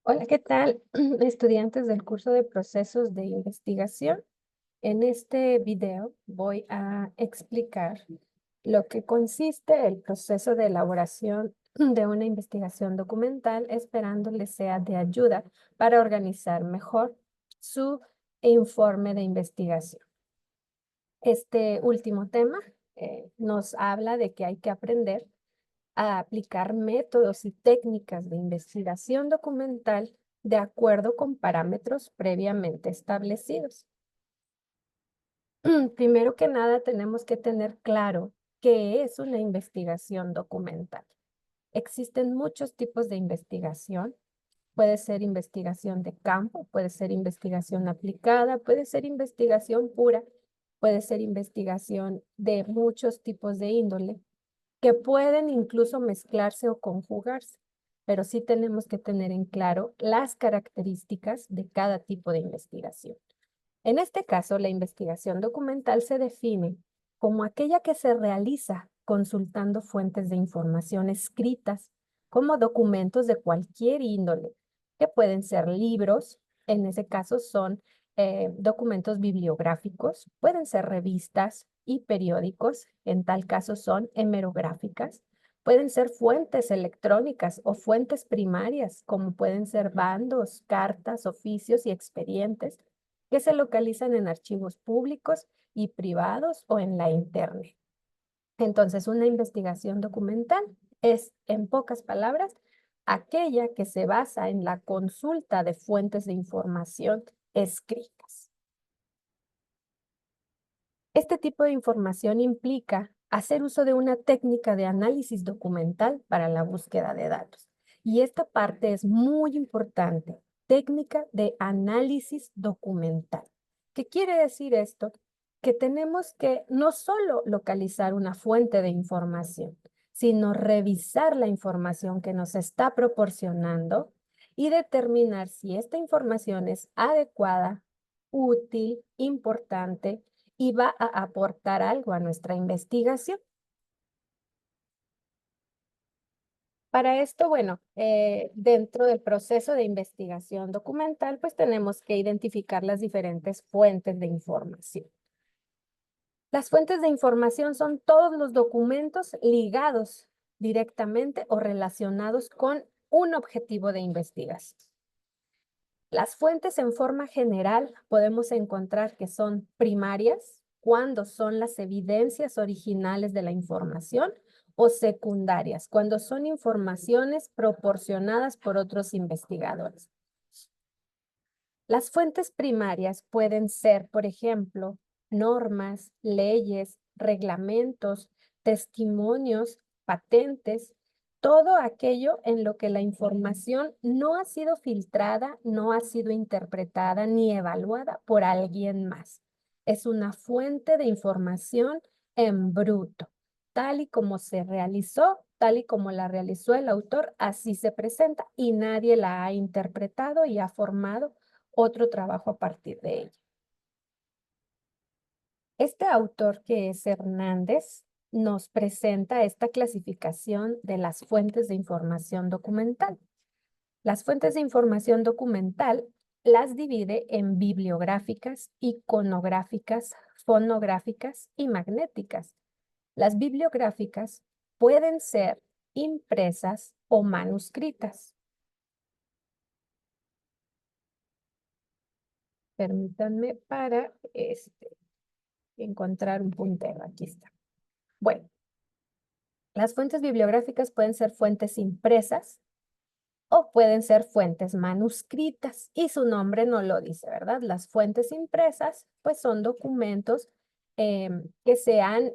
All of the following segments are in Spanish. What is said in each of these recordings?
Hola, ¿qué tal? Estudiantes del curso de procesos de investigación. En este video voy a explicar lo que consiste el proceso de elaboración de una investigación documental, esperando les sea de ayuda para organizar mejor su informe de investigación. Este último tema nos habla de que hay que aprender a aplicar métodos y técnicas de investigación documental de acuerdo con parámetros previamente establecidos. Primero que nada, tenemos que tener claro qué es una investigación documental. Existen muchos tipos de investigación. Puede ser investigación de campo, puede ser investigación aplicada, puede ser investigación pura, puede ser investigación de muchos tipos de índole, que pueden incluso mezclarse o conjugarse, pero sí tenemos que tener en claro las características de cada tipo de investigación. En este caso, la investigación documental se define como aquella que se realiza consultando fuentes de información escritas, como documentos de cualquier índole, que pueden ser libros, en ese caso son documentos bibliográficos, pueden ser revistas y periódicos, en tal caso son hemerográficas, pueden ser fuentes electrónicas o fuentes primarias, como pueden ser bandos, cartas, oficios y expedientes, que se localizan en archivos públicos y privados o en la internet. Entonces, una investigación documental es, en pocas palabras, aquella que se basa en la consulta de fuentes de información escritas. Este tipo de información implica hacer uso de una técnica de análisis documental para la búsqueda de datos. Y esta parte es muy importante, técnica de análisis documental. ¿Qué quiere decir esto? Que tenemos que no solo localizar una fuente de información, sino revisar la información que nos está proporcionando y determinar si esta información es adecuada, útil, importante y va a aportar algo a nuestra investigación. Para esto, bueno, dentro del proceso de investigación documental, pues tenemos que identificar las diferentes fuentes de información. Las fuentes de información son todos los documentos ligados directamente o relacionados con un objetivo de investigación. Las fuentes en forma general podemos encontrar que son primarias, cuando son las evidencias originales de la información, o secundarias, cuando son informaciones proporcionadas por otros investigadores. Las fuentes primarias pueden ser, por ejemplo, normas, leyes, reglamentos, testimonios, patentes, todo aquello en lo que la información no ha sido filtrada, no ha sido interpretada ni evaluada por alguien más. Es una fuente de información en bruto, tal y como se realizó, tal y como la realizó el autor, así se presenta y nadie la ha interpretado y ha formado otro trabajo a partir de ella. Este autor, que es Hernández, nos presenta esta clasificación de las fuentes de información documental. Las fuentes de información documental las divide en bibliográficas, iconográficas, fonográficas y magnéticas. Las bibliográficas pueden ser impresas o manuscritas. Permítanme para encontrar un puntero. Aquí está. Bueno, las fuentes bibliográficas pueden ser fuentes impresas o pueden ser fuentes manuscritas, y su nombre no lo dice, ¿verdad? Las fuentes impresas, pues son documentos que se han,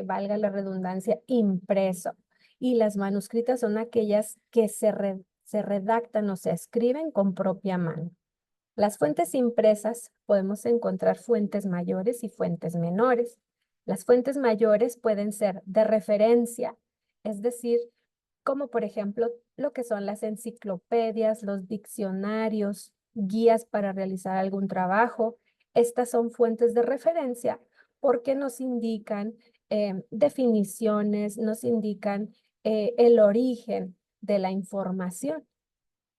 valga la redundancia, impreso, y las manuscritas son aquellas que se redactan o se escriben con propia mano. Las fuentes impresas podemos encontrar fuentes mayores y fuentes menores. Las fuentes mayores pueden ser de referencia, es decir, como por ejemplo lo que son las enciclopedias, los diccionarios, guías para realizar algún trabajo. Estas son fuentes de referencia porque nos indican definiciones, nos indican el origen de la información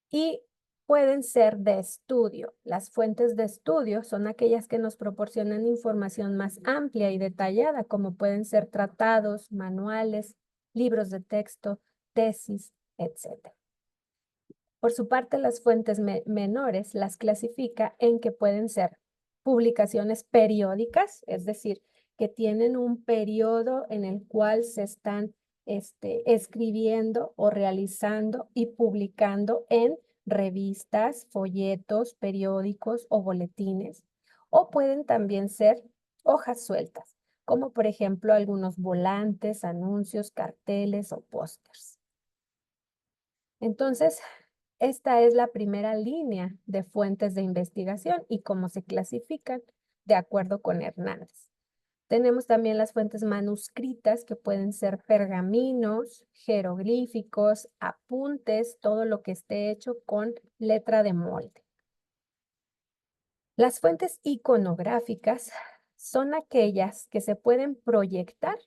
y pueden ser de estudio. Las fuentes de estudio son aquellas que nos proporcionan información más amplia y detallada, como pueden ser tratados, manuales, libros de texto, tesis, etc. Por su parte, las fuentes menores las clasifica en que pueden ser publicaciones periódicas, es decir, que tienen un periodo en el cual se están escribiendo o realizando y publicando en revistas, folletos, periódicos o boletines. O pueden también ser hojas sueltas, como por ejemplo algunos volantes, anuncios, carteles o pósters. Entonces, esta es la primera línea de fuentes de investigación y cómo se clasifican de acuerdo con Hernández. Tenemos también las fuentes manuscritas, que pueden ser pergaminos, jeroglíficos, apuntes, todo lo que esté hecho con letra de molde. Las fuentes iconográficas son aquellas que se pueden proyectar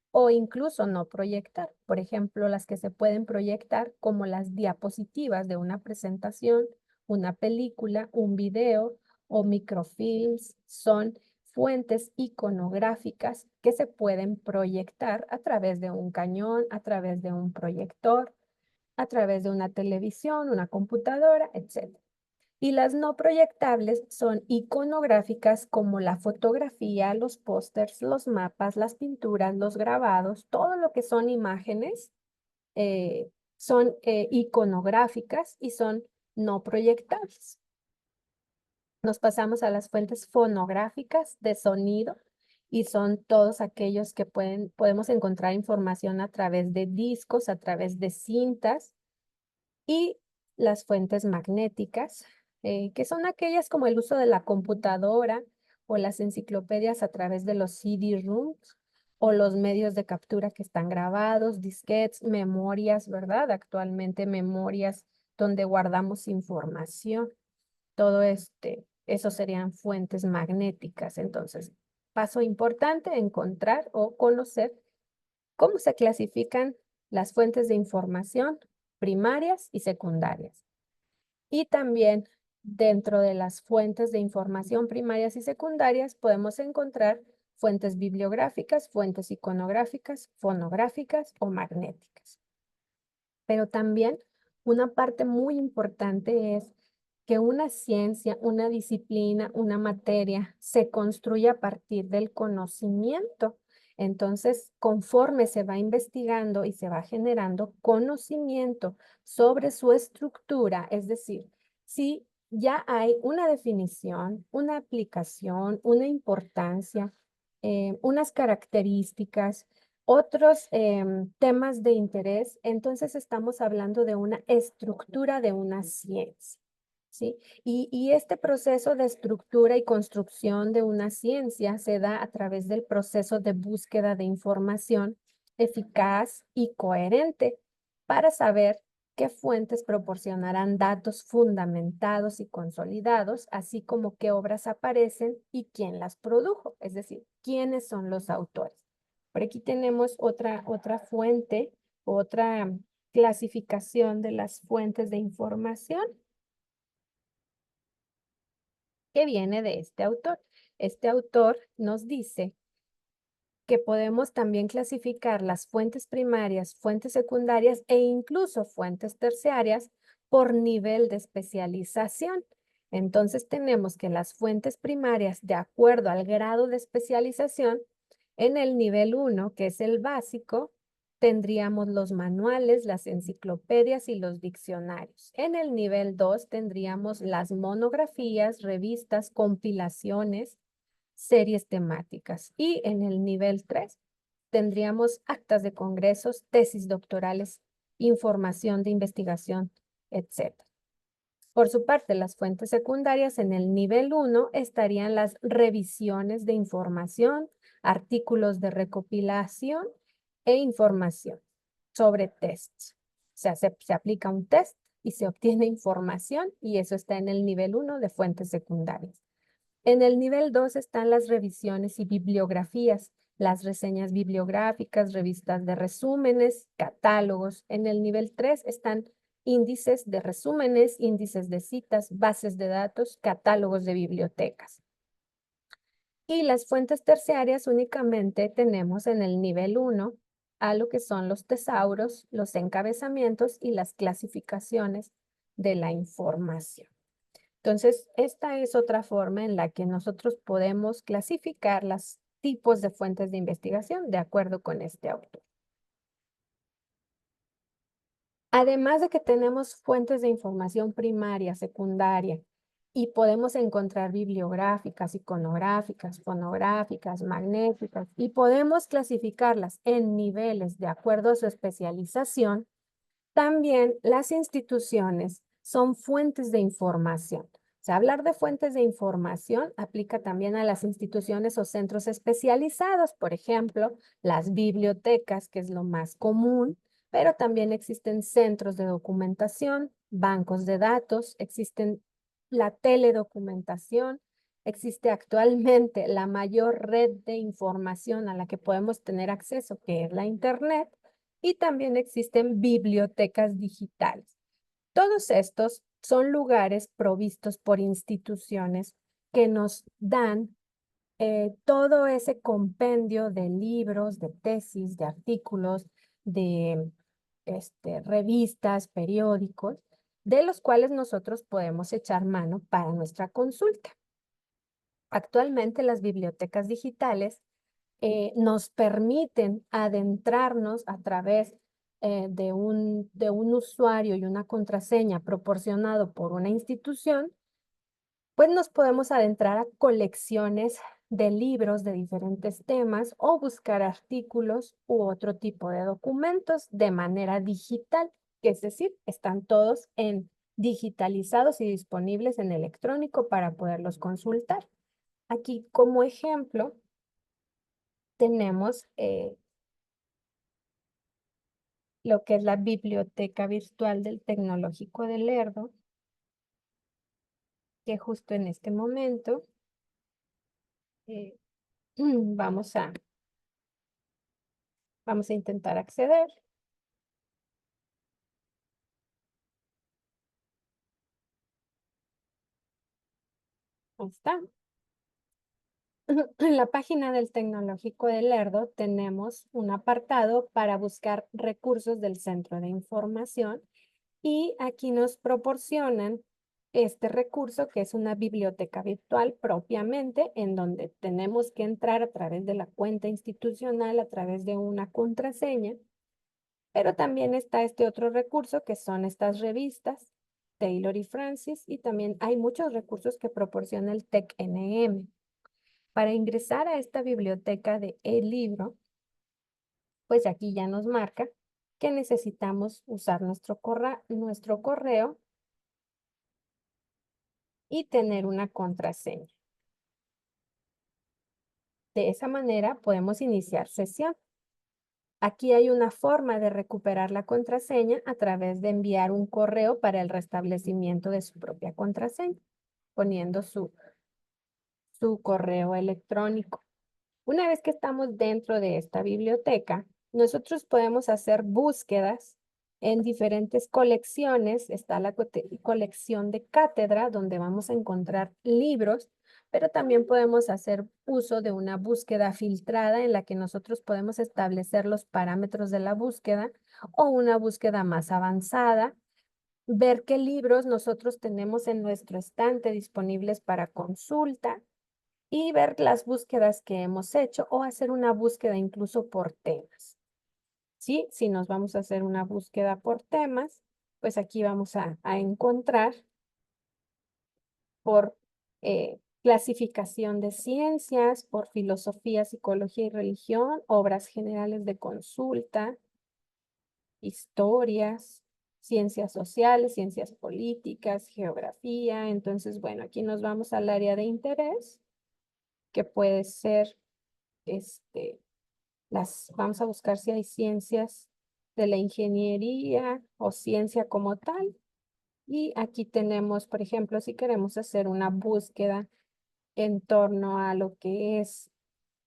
o incluso no proyectar. Por ejemplo, las que se pueden proyectar como las diapositivas de una presentación, una película, un video o microfilms son fuentes iconográficas que se pueden proyectar a través de un cañón, a través de un proyector, a través de una televisión, una computadora, etc. Y las no proyectables son iconográficas como la fotografía, los pósters, los mapas, las pinturas, los grabados, todo lo que son imágenes son iconográficas y son no proyectables. Nos pasamos a las fuentes fonográficas de sonido y son todos aquellos que podemos encontrar información a través de discos, a través de cintas, y las fuentes magnéticas, que son aquellas como el uso de la computadora o las enciclopedias a través de los CD-ROOMs o los medios de captura que están grabados, disquetes, memorias, ¿verdad? Actualmente memorias donde guardamos información. Todo eso serían fuentes magnéticas. Entonces, paso importante, encontrar o conocer cómo se clasifican las fuentes de información primarias y secundarias. Y también dentro de las fuentes de información primarias y secundarias podemos encontrar fuentes bibliográficas, fuentes iconográficas, fonográficas o magnéticas. Pero también una parte muy importante es que una ciencia, una disciplina, una materia se construye a partir del conocimiento. Entonces, conforme se va investigando y se va generando conocimiento sobre su estructura, es decir, si ya hay una definición, una aplicación, una importancia, unas características, otros temas de interés, entonces estamos hablando de una estructura de una ciencia, ¿sí? Y este proceso de estructura y construcción de una ciencia se da a través del proceso de búsqueda de información eficaz y coherente para saber qué fuentes proporcionarán datos fundamentados y consolidados, así como qué obras aparecen y quién las produjo, es decir, quiénes son los autores. Por aquí tenemos otra fuente, otra clasificación de las fuentes de información que viene de este autor. Este autor nos dice que podemos también clasificar las fuentes primarias, fuentes secundarias e incluso fuentes terciarias por nivel de especialización. Entonces tenemos que las fuentes primarias, de acuerdo al grado de especialización, en el nivel 1, que es el básico, tendríamos los manuales, las enciclopedias y los diccionarios. En el nivel 2 tendríamos las monografías, revistas, compilaciones, series temáticas. Y en el nivel 3 tendríamos actas de congresos, tesis doctorales, información de investigación, etc. Por su parte, las fuentes secundarias en el nivel 1 estarían las revisiones de información, artículos de recopilación e información sobre tests. O sea, se aplica un test y se obtiene información y eso está en el nivel 1 de fuentes secundarias. En el nivel 2 están las revisiones y bibliografías, las reseñas bibliográficas, revistas de resúmenes, catálogos. En el nivel 3 están índices de resúmenes, índices de citas, bases de datos, catálogos de bibliotecas. Y las fuentes terciarias únicamente tenemos en el nivel 1 a lo que son los tesauros, los encabezamientos y las clasificaciones de la información. Entonces, esta es otra forma en la que nosotros podemos clasificar los tipos de fuentes de investigación de acuerdo con este autor. Además de que tenemos fuentes de información primaria, secundaria, y podemos encontrar bibliográficas, iconográficas, fonográficas, magnéticas, y podemos clasificarlas en niveles de acuerdo a su especialización, también las instituciones son fuentes de información. O sea, hablar de fuentes de información aplica también a las instituciones o centros especializados, por ejemplo, las bibliotecas, que es lo más común, pero también existen centros de documentación, bancos de datos, existen la teledocumentación, existe actualmente la mayor red de información a la que podemos tener acceso, que es la Internet, y también existen bibliotecas digitales. Todos estos son lugares provistos por instituciones que nos dan todo ese compendio de libros, de tesis, de artículos, de revistas, periódicos, de los cuales nosotros podemos echar mano para nuestra consulta. Actualmente las bibliotecas digitales nos permiten adentrarnos a través de un usuario y una contraseña proporcionado por una institución, pues nos podemos adentrar a colecciones de libros de diferentes temas o buscar artículos u otro tipo de documentos de manera digital, que es decir, están todos digitalizados y disponibles en electrónico para poderlos consultar. Aquí como ejemplo tenemos lo que es la biblioteca virtual del Tecnológico de Lerdo, que justo en este momento eh, vamos a, vamos a intentar acceder. Ahí está. En la página del Tecnológico de Lerdo tenemos un apartado para buscar recursos del centro de información y aquí nos proporcionan este recurso que es una biblioteca virtual propiamente en donde tenemos que entrar a través de la cuenta institucional, a través de una contraseña, pero también está este otro recurso que son estas revistas, Taylor y Francis, y también hay muchos recursos que proporciona el TEC-NM. Para ingresar a esta biblioteca de e-libro, pues aquí ya nos marca que necesitamos usar nuestro correo y tener una contraseña. De esa manera podemos iniciar sesión. Aquí hay una forma de recuperar la contraseña a través de enviar un correo para el restablecimiento de su propia contraseña, poniendo su correo electrónico. Una vez que estamos dentro de esta biblioteca, nosotros podemos hacer búsquedas en diferentes colecciones. Está la colección de cátedra, donde vamos a encontrar libros, pero también podemos hacer uso de una búsqueda filtrada en la que nosotros podemos establecer los parámetros de la búsqueda o una búsqueda más avanzada, ver qué libros nosotros tenemos en nuestro estante disponibles para consulta y ver las búsquedas que hemos hecho o hacer una búsqueda incluso por temas. ¿Sí? Si nos vamos a hacer una búsqueda por temas, pues aquí vamos a encontrar por clasificación de ciencias, por filosofía, psicología y religión, obras generales de consulta, historias, ciencias sociales, ciencias políticas, geografía. Entonces, bueno, aquí nos vamos al área de interés, que puede ser vamos a buscar si hay ciencias de la ingeniería o ciencia como tal. Y aquí tenemos, por ejemplo, si queremos hacer una búsqueda en torno a lo que es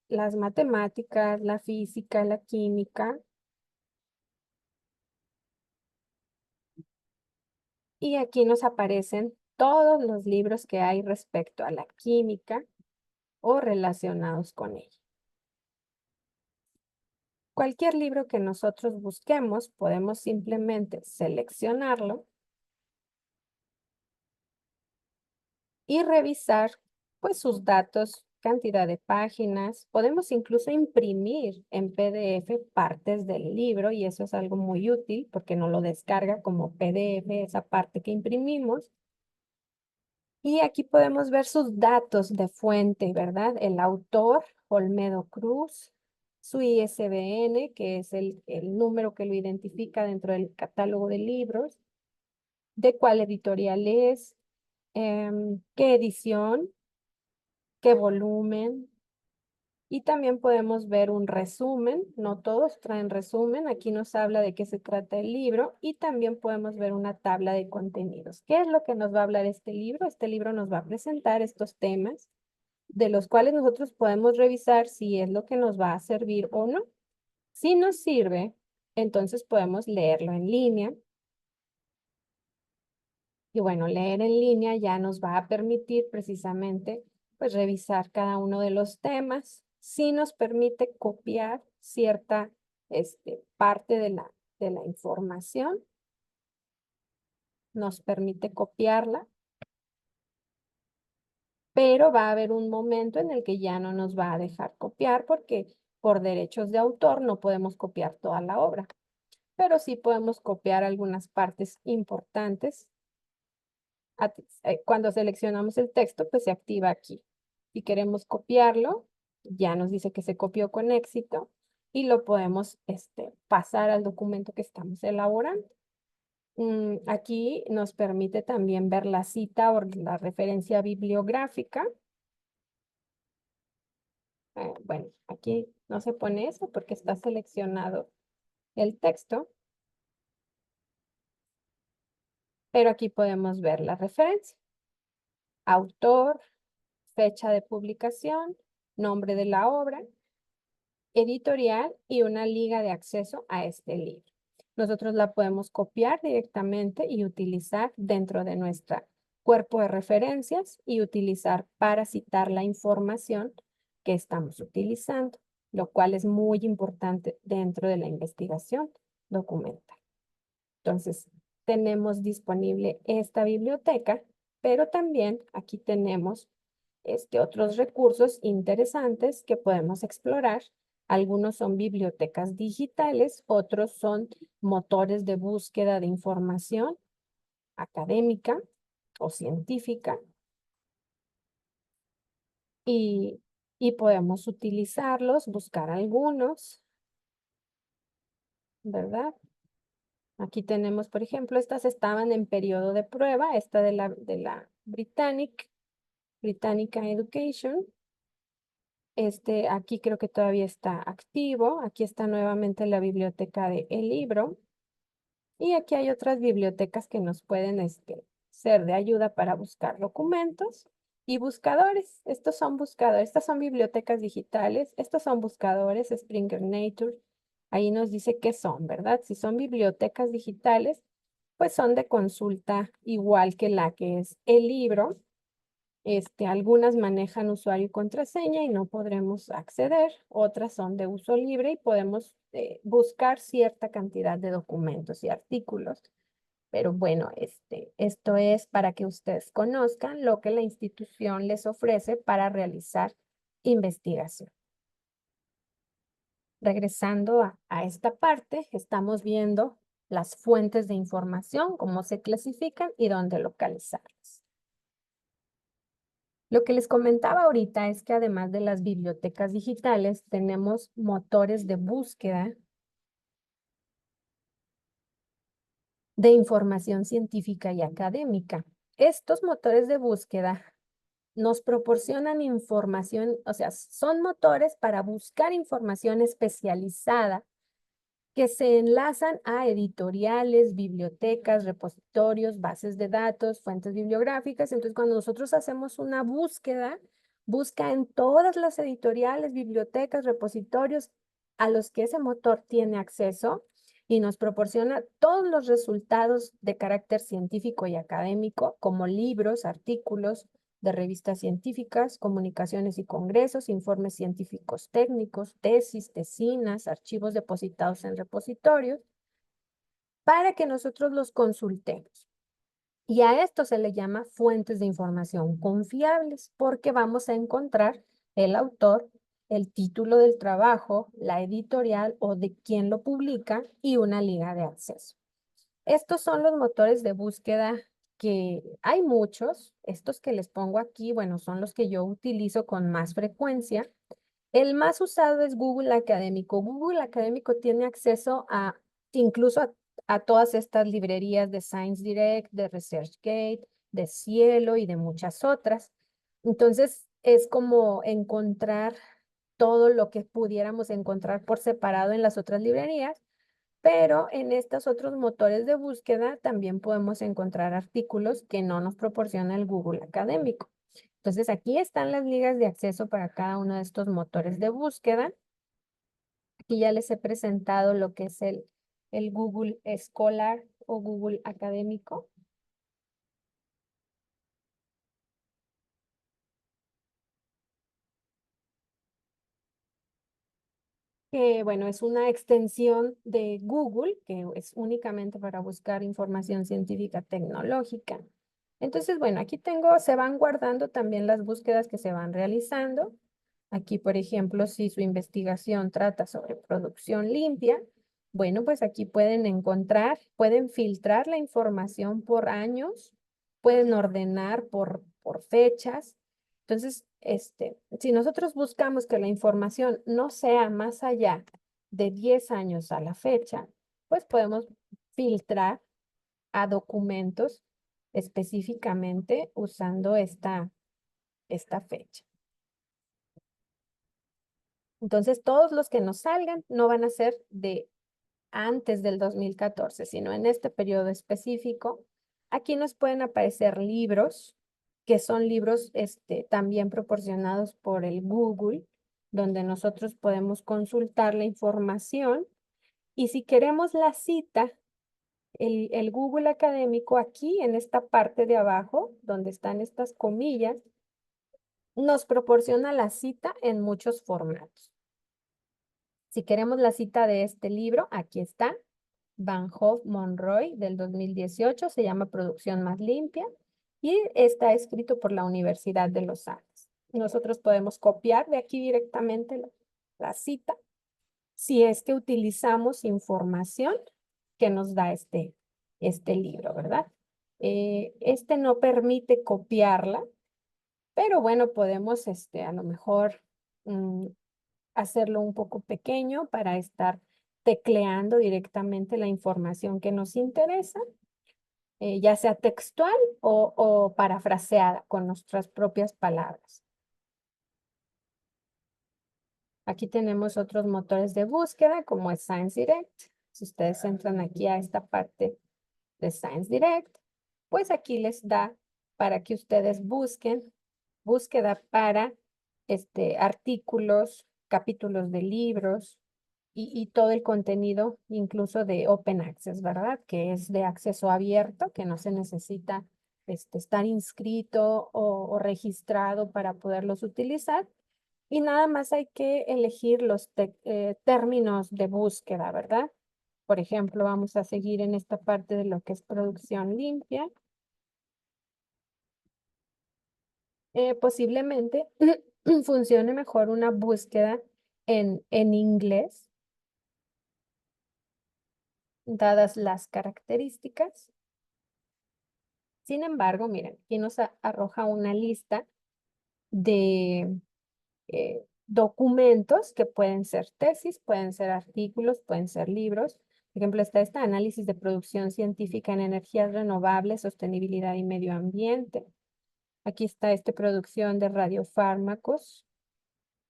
las matemáticas, la física, la química. Y aquí nos aparecen todos los libros que hay respecto a la química o relacionados con ella. Cualquier libro que nosotros busquemos, podemos simplemente seleccionarlo y revisar pues sus datos, cantidad de páginas. Podemos incluso imprimir en PDF partes del libro y eso es algo muy útil porque no lo descarga como PDF esa parte que imprimimos. Y aquí podemos ver sus datos de fuente, ¿verdad? El autor, Olmedo Cruz, su ISBN, que es el número que lo identifica dentro del catálogo de libros, de cuál editorial es, qué edición, qué volumen. Y también podemos ver un resumen, no todos traen resumen, aquí nos habla de qué se trata el libro y también podemos ver una tabla de contenidos. ¿Qué es lo que nos va a hablar este libro? Este libro nos va a presentar estos temas de los cuales nosotros podemos revisar si es lo que nos va a servir o no. Si nos sirve, entonces podemos leerlo en línea. Y bueno, leer en línea ya nos va a permitir precisamente pues revisar cada uno de los temas. Sí nos permite copiar cierta parte de la información, nos permite copiarla, pero va a haber un momento en el que ya no nos va a dejar copiar porque por derechos de autor no podemos copiar toda la obra, pero sí podemos copiar algunas partes importantes. Cuando seleccionamos el texto, pues se activa aquí. Si queremos copiarlo, ya nos dice que se copió con éxito y lo podemos pasar al documento que estamos elaborando. Aquí nos permite también ver la cita o la referencia bibliográfica. Bueno, aquí no se pone eso porque está seleccionado el texto, pero aquí podemos ver la referencia, autor, fecha de publicación, nombre de la obra, editorial y una liga de acceso a este libro. Nosotros la podemos copiar directamente y utilizar dentro de nuestro cuerpo de referencias y utilizar para citar la información que estamos utilizando, lo cual es muy importante dentro de la investigación documental. Entonces, tenemos disponible esta biblioteca, pero también aquí tenemos otros recursos interesantes que podemos explorar. Algunos son bibliotecas digitales, otros son motores de búsqueda de información académica o científica y, y podemos utilizarlos, buscar algunos, ¿verdad? Aquí tenemos, por ejemplo, estas estaban en periodo de prueba, esta de la Britannica Education. Aquí creo que todavía está activo. Aquí está nuevamente la biblioteca de El Libro. Y aquí hay otras bibliotecas que nos pueden ser de ayuda para buscar documentos y buscadores. Estos son buscadores, estas son bibliotecas digitales, estos son buscadores, Springer Nature. Ahí nos dice qué son, ¿verdad? Si son bibliotecas digitales, pues son de consulta igual que la que es El Libro. Algunas manejan usuario y contraseña y no podremos acceder, otras son de uso libre y podemos buscar cierta cantidad de documentos y artículos. Pero bueno, esto es para que ustedes conozcan lo que la institución les ofrece para realizar investigación. Regresando a esta parte, estamos viendo las fuentes de información, cómo se clasifican y dónde localizarlas. Lo que les comentaba ahorita es que además de las bibliotecas digitales, tenemos motores de búsqueda de información científica y académica. Estos motores de búsqueda nos proporcionan información, o sea, son motores para buscar información especializada que se enlazan a editoriales, bibliotecas, repositorios, bases de datos, fuentes bibliográficas. Entonces, cuando nosotros hacemos una búsqueda, Busca en todas las editoriales, bibliotecas, repositorios a los que ese motor tiene acceso y nos proporciona todos los resultados de carácter científico y académico, como libros, artículos de revistas científicas, comunicaciones y congresos, informes científicos técnicos, tesis, tesinas, archivos depositados en repositorios, para que nosotros los consultemos. Y a esto se le llama fuentes de información confiables, porque vamos a encontrar el autor, el título del trabajo, la editorial o de quién lo publica y una liga de acceso. Estos son los motores de búsqueda que hay muchos. Estos que les pongo aquí, bueno, son los que yo utilizo con más frecuencia. El más usado es Google Académico. Google Académico tiene acceso a incluso a todas estas librerías de Science Direct, de ResearchGate, de Cielo y de muchas otras. Entonces, es como encontrar todo lo que pudiéramos encontrar por separado en las otras librerías, pero en estos otros motores de búsqueda también podemos encontrar artículos que no nos proporciona el Google Académico. Entonces, aquí están las ligas de acceso para cada uno de estos motores de búsqueda. Aquí ya les he presentado lo que es el Google Scholar o Google Académico, que bueno, es una extensión de Google, que es únicamente para buscar información científica tecnológica. Entonces, bueno, aquí tengo, se van guardando también las búsquedas que se van realizando. Aquí, por ejemplo, si su investigación trata sobre producción limpia, bueno, pues aquí pueden encontrar, pueden filtrar la información por años, pueden ordenar por fechas. Entonces, si nosotros buscamos que la información no sea más allá de 10 años a la fecha, pues podemos filtrar a documentos específicamente usando esta fecha. Entonces, todos los que nos salgan no van a ser de antes del 2014, sino en este periodo específico. Aquí nos pueden aparecer libros, que son libros también proporcionados por el Google, donde nosotros podemos consultar la información. Y si queremos la cita, el Google Académico aquí en esta parte de abajo, donde están estas comillas, nos proporciona la cita en muchos formatos. Si queremos la cita de este libro, aquí está, Van Hoff Monroy del 2018, se llama Producción más limpia y está escrito por la Universidad de los Andes. Nosotros podemos copiar de aquí directamente la cita si es que utilizamos información que nos da este libro, ¿verdad? Este no permite copiarla, pero bueno, podemos a lo mejor hacerlo un poco pequeño para estar tecleando directamente la información que nos interesa, ya sea textual o parafraseada con nuestras propias palabras. Aquí tenemos otros motores de búsqueda como es Science Direct. Si ustedes entran aquí a esta parte de Science Direct, pues aquí les da para que ustedes busquen búsqueda para artículos, capítulos de libros y todo el contenido, incluso de Open Access, ¿verdad? Que es de acceso abierto, que no se necesita estar inscrito o registrado para poderlos utilizar. Y nada más hay que elegir los términos de búsqueda, ¿verdad? Por ejemplo, vamos a seguir en esta parte de lo que es producción limpia. Posiblemente funcione mejor una búsqueda en inglés, dadas las características. Sin embargo, miren, aquí nos arroja una lista de documentos que pueden ser tesis, pueden ser artículos, pueden ser libros. Por ejemplo, está este análisis de producción científica en energías renovables, sostenibilidad y medio ambiente. Aquí está producción de radiofármacos,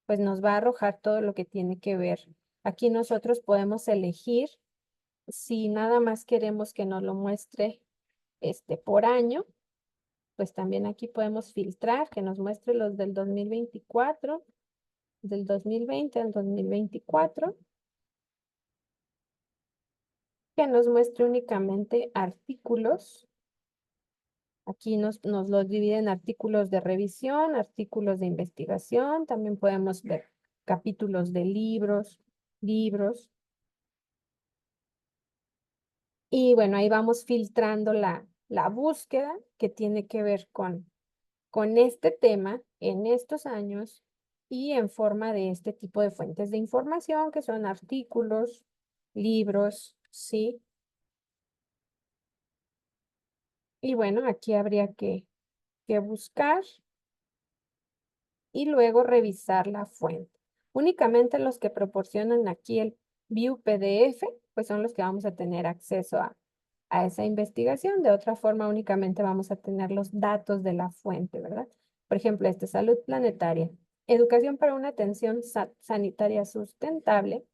pues nos va a arrojar todo lo que tiene que ver. Aquí nosotros podemos elegir si nada más queremos que nos lo muestre por año pues también aquí podemos filtrar que nos muestre los del 2024, del 2020 al 2024, que nos muestre únicamente artículos. Aquí nos los divide en artículos de revisión, artículos de investigación, también podemos ver capítulos de libros. Y bueno, ahí vamos filtrando la búsqueda que tiene que ver con este tema en estos años y en forma de este tipo de fuentes de información que son artículos, libros, ¿sí? Y bueno, aquí habría que buscar y luego revisar la fuente. Únicamente los que proporcionan aquí el View PDF, pues son los que vamos a tener acceso a esa investigación. De otra forma, únicamente vamos a tener los datos de la fuente, ¿verdad? Por ejemplo, este Salud Planetaria, Educación para una atención sanitaria sustentable.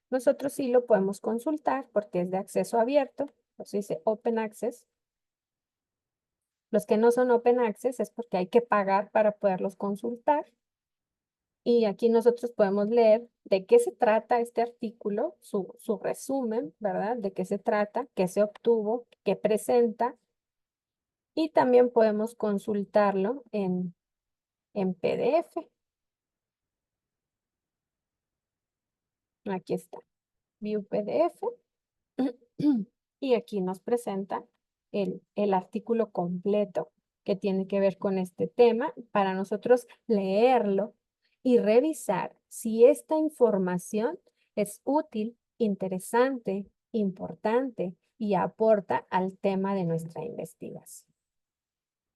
Nosotros sí lo podemos consultar porque es de acceso abierto, pues dice Open Access. Los que no son Open Access es porque hay que pagar para poderlos consultar. Y aquí nosotros podemos leer de qué se trata este artículo, su resumen, ¿verdad? De qué se trata, qué se obtuvo, qué presenta. Y también podemos consultarlo en PDF. Aquí está, View PDF. Y aquí nos presenta el artículo completo que tiene que ver con este tema para nosotros leerlo y revisar si esta información es útil, interesante, importante y aporta al tema de nuestra investigación.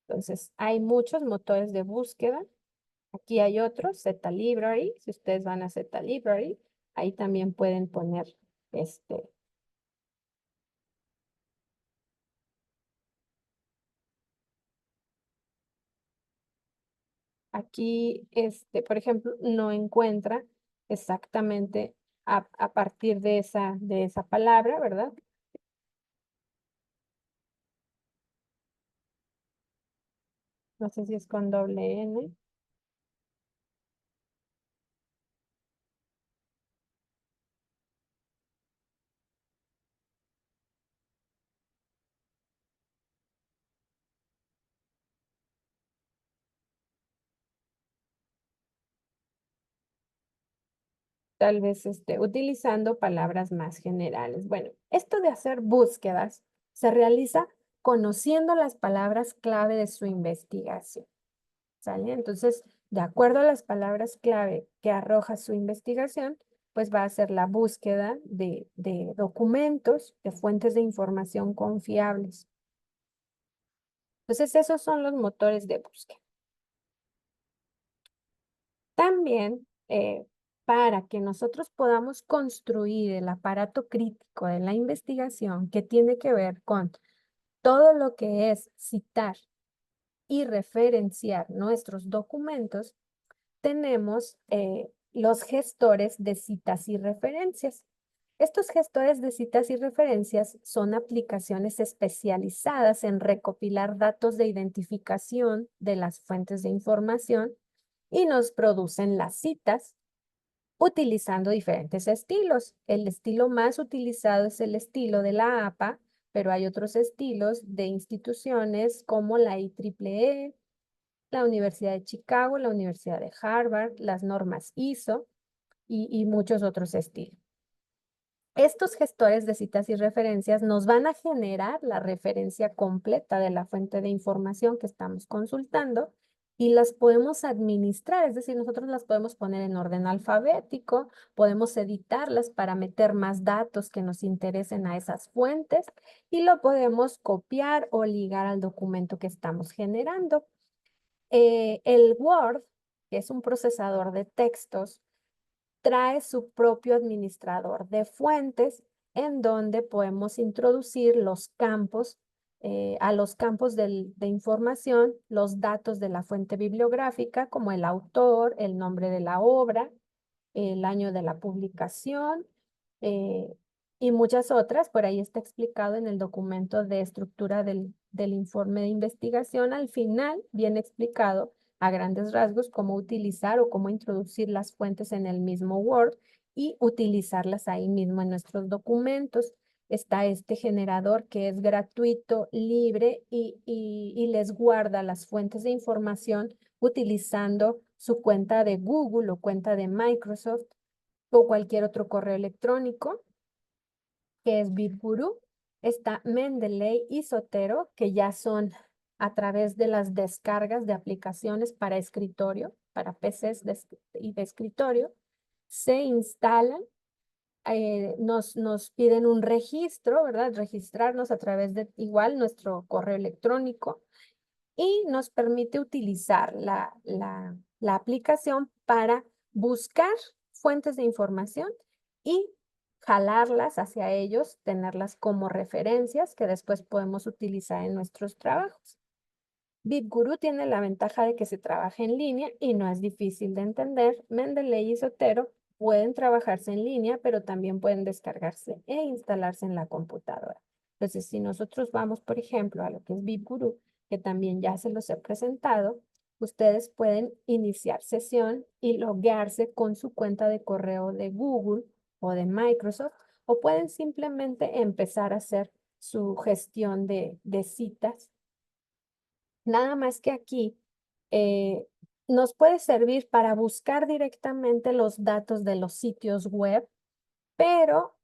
Entonces, hay muchos motores de búsqueda. Aquí hay otros, ZLibrary. Si ustedes van a ZLibrary, ahí también pueden poner este. Aquí, por ejemplo, no encuentra exactamente a partir de esa palabra, ¿verdad? No sé si es con doble N. Tal vez utilizando palabras más generales. Bueno, esto de hacer búsquedas se realiza conociendo las palabras clave de su investigación, ¿sale? Entonces, de acuerdo a las palabras clave que arroja su investigación, pues va a hacer la búsqueda de documentos, de fuentes de información confiables. Entonces, esos son los motores de búsqueda. También, para que nosotros podamos construir el aparato crítico de la investigación que tiene que ver con todo lo que es citar y referenciar nuestros documentos, tenemos los gestores de citas y referencias. Estos gestores de citas y referencias son aplicaciones especializadas en recopilar datos de identificación de las fuentes de información y nos producen las citas utilizando diferentes estilos. El estilo más utilizado es el estilo de la APA, pero hay otros estilos de instituciones como la IEEE, la Universidad de Chicago, la Universidad de Harvard, las normas ISO y muchos otros estilos. Estos gestores de citas y referencias nos van a generar la referencia completa de la fuente de información que estamos consultando y las podemos administrar, es decir, nosotros las podemos poner en orden alfabético, podemos editarlas para meter más datos que nos interesen a esas fuentes y lo podemos copiar o ligar al documento que estamos generando. El Word, que es un procesador de textos, trae su propio administrador de fuentes en donde podemos introducir los campos, a los campos de información, los datos de la fuente bibliográfica, como el autor, el nombre de la obra, el año de la publicación eh, y muchas otras. Por ahí está explicado en el documento de estructura del informe de investigación, al final viene explicado a grandes rasgos cómo utilizar o cómo introducir las fuentes en el mismo Word y utilizarlas ahí mismo en nuestros documentos. Está este generador que es gratuito, libre y les guarda las fuentes de información utilizando su cuenta de Google o cuenta de Microsoft o cualquier otro correo electrónico, que es BibGuru. Está Mendeley y Zotero, que ya son a través de las descargas de aplicaciones para escritorio, para PCs y de escritorio, se instalan, nos piden un registro, ¿verdad? Registrarnos a través de igual nuestro correo electrónico y nos permite utilizar la aplicación para buscar fuentes de información y jalarlas hacia ellos, tenerlas como referencias que después podemos utilizar en nuestros trabajos. BibGuru tiene la ventaja de que se trabaja en línea y no es difícil de entender. Mendeley y Zotero pueden trabajarse en línea, pero también pueden descargarse e instalarse en la computadora. Entonces, si nosotros vamos, por ejemplo, a lo que es BibGuru, que también ya se los he presentado, ustedes pueden iniciar sesión y loguearse con su cuenta de correo de Google o de Microsoft, o pueden simplemente empezar a hacer su gestión de citas. Nada más que aquí nos puede servir para buscar directamente los datos de los sitios web, pero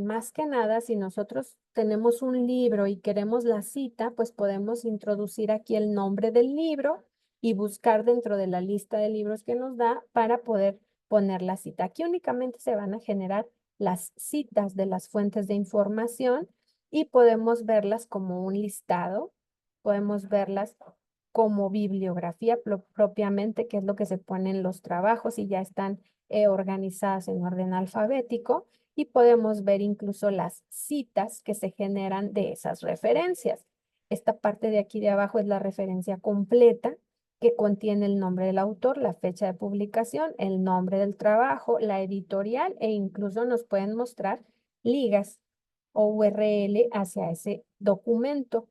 más que nada, si nosotros tenemos un libro y queremos la cita, pues podemos introducir aquí el nombre del libro y buscar dentro de la lista de libros que nos da para poder poner la cita. Aquí únicamente se van a generar las citas de las fuentes de información y podemos verlas como un listado, podemos verlas como bibliografía propiamente, que es lo que se pone en los trabajos y ya están organizadas en orden alfabético, y podemos ver incluso las citas que se generan de esas referencias. Esta parte de aquí de abajo es la referencia completa que contiene el nombre del autor, la fecha de publicación, el nombre del trabajo, la editorial e incluso nos pueden mostrar ligas o URL hacia ese documento.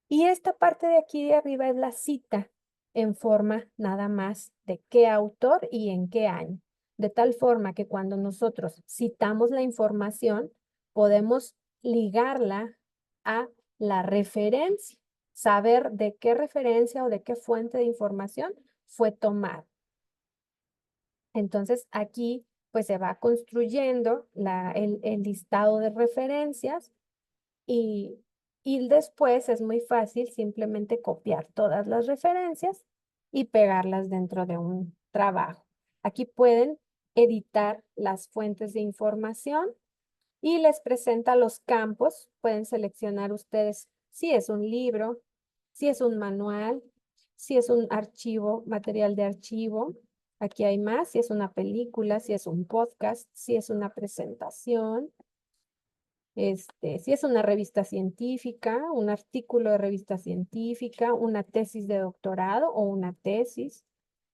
Y esta parte de aquí de arriba es la cita en forma nada más de qué autor y en qué año. De tal forma que cuando nosotros citamos la información, podemos ligarla a la referencia, saber de qué referencia o de qué fuente de información fue tomada. Entonces aquí pues se va construyendo el listado de referencias y, y después es muy fácil simplemente copiar todas las referencias y pegarlas dentro de un trabajo. Aquí pueden editar las fuentes de información y les presenta los campos. Pueden seleccionar ustedes si es un libro, si es un manual, si es un archivo, material de archivo. Aquí hay más, si es una película, si es un podcast, si es una presentación, si es una revista científica, un artículo de revista científica, una tesis de doctorado o una tesis,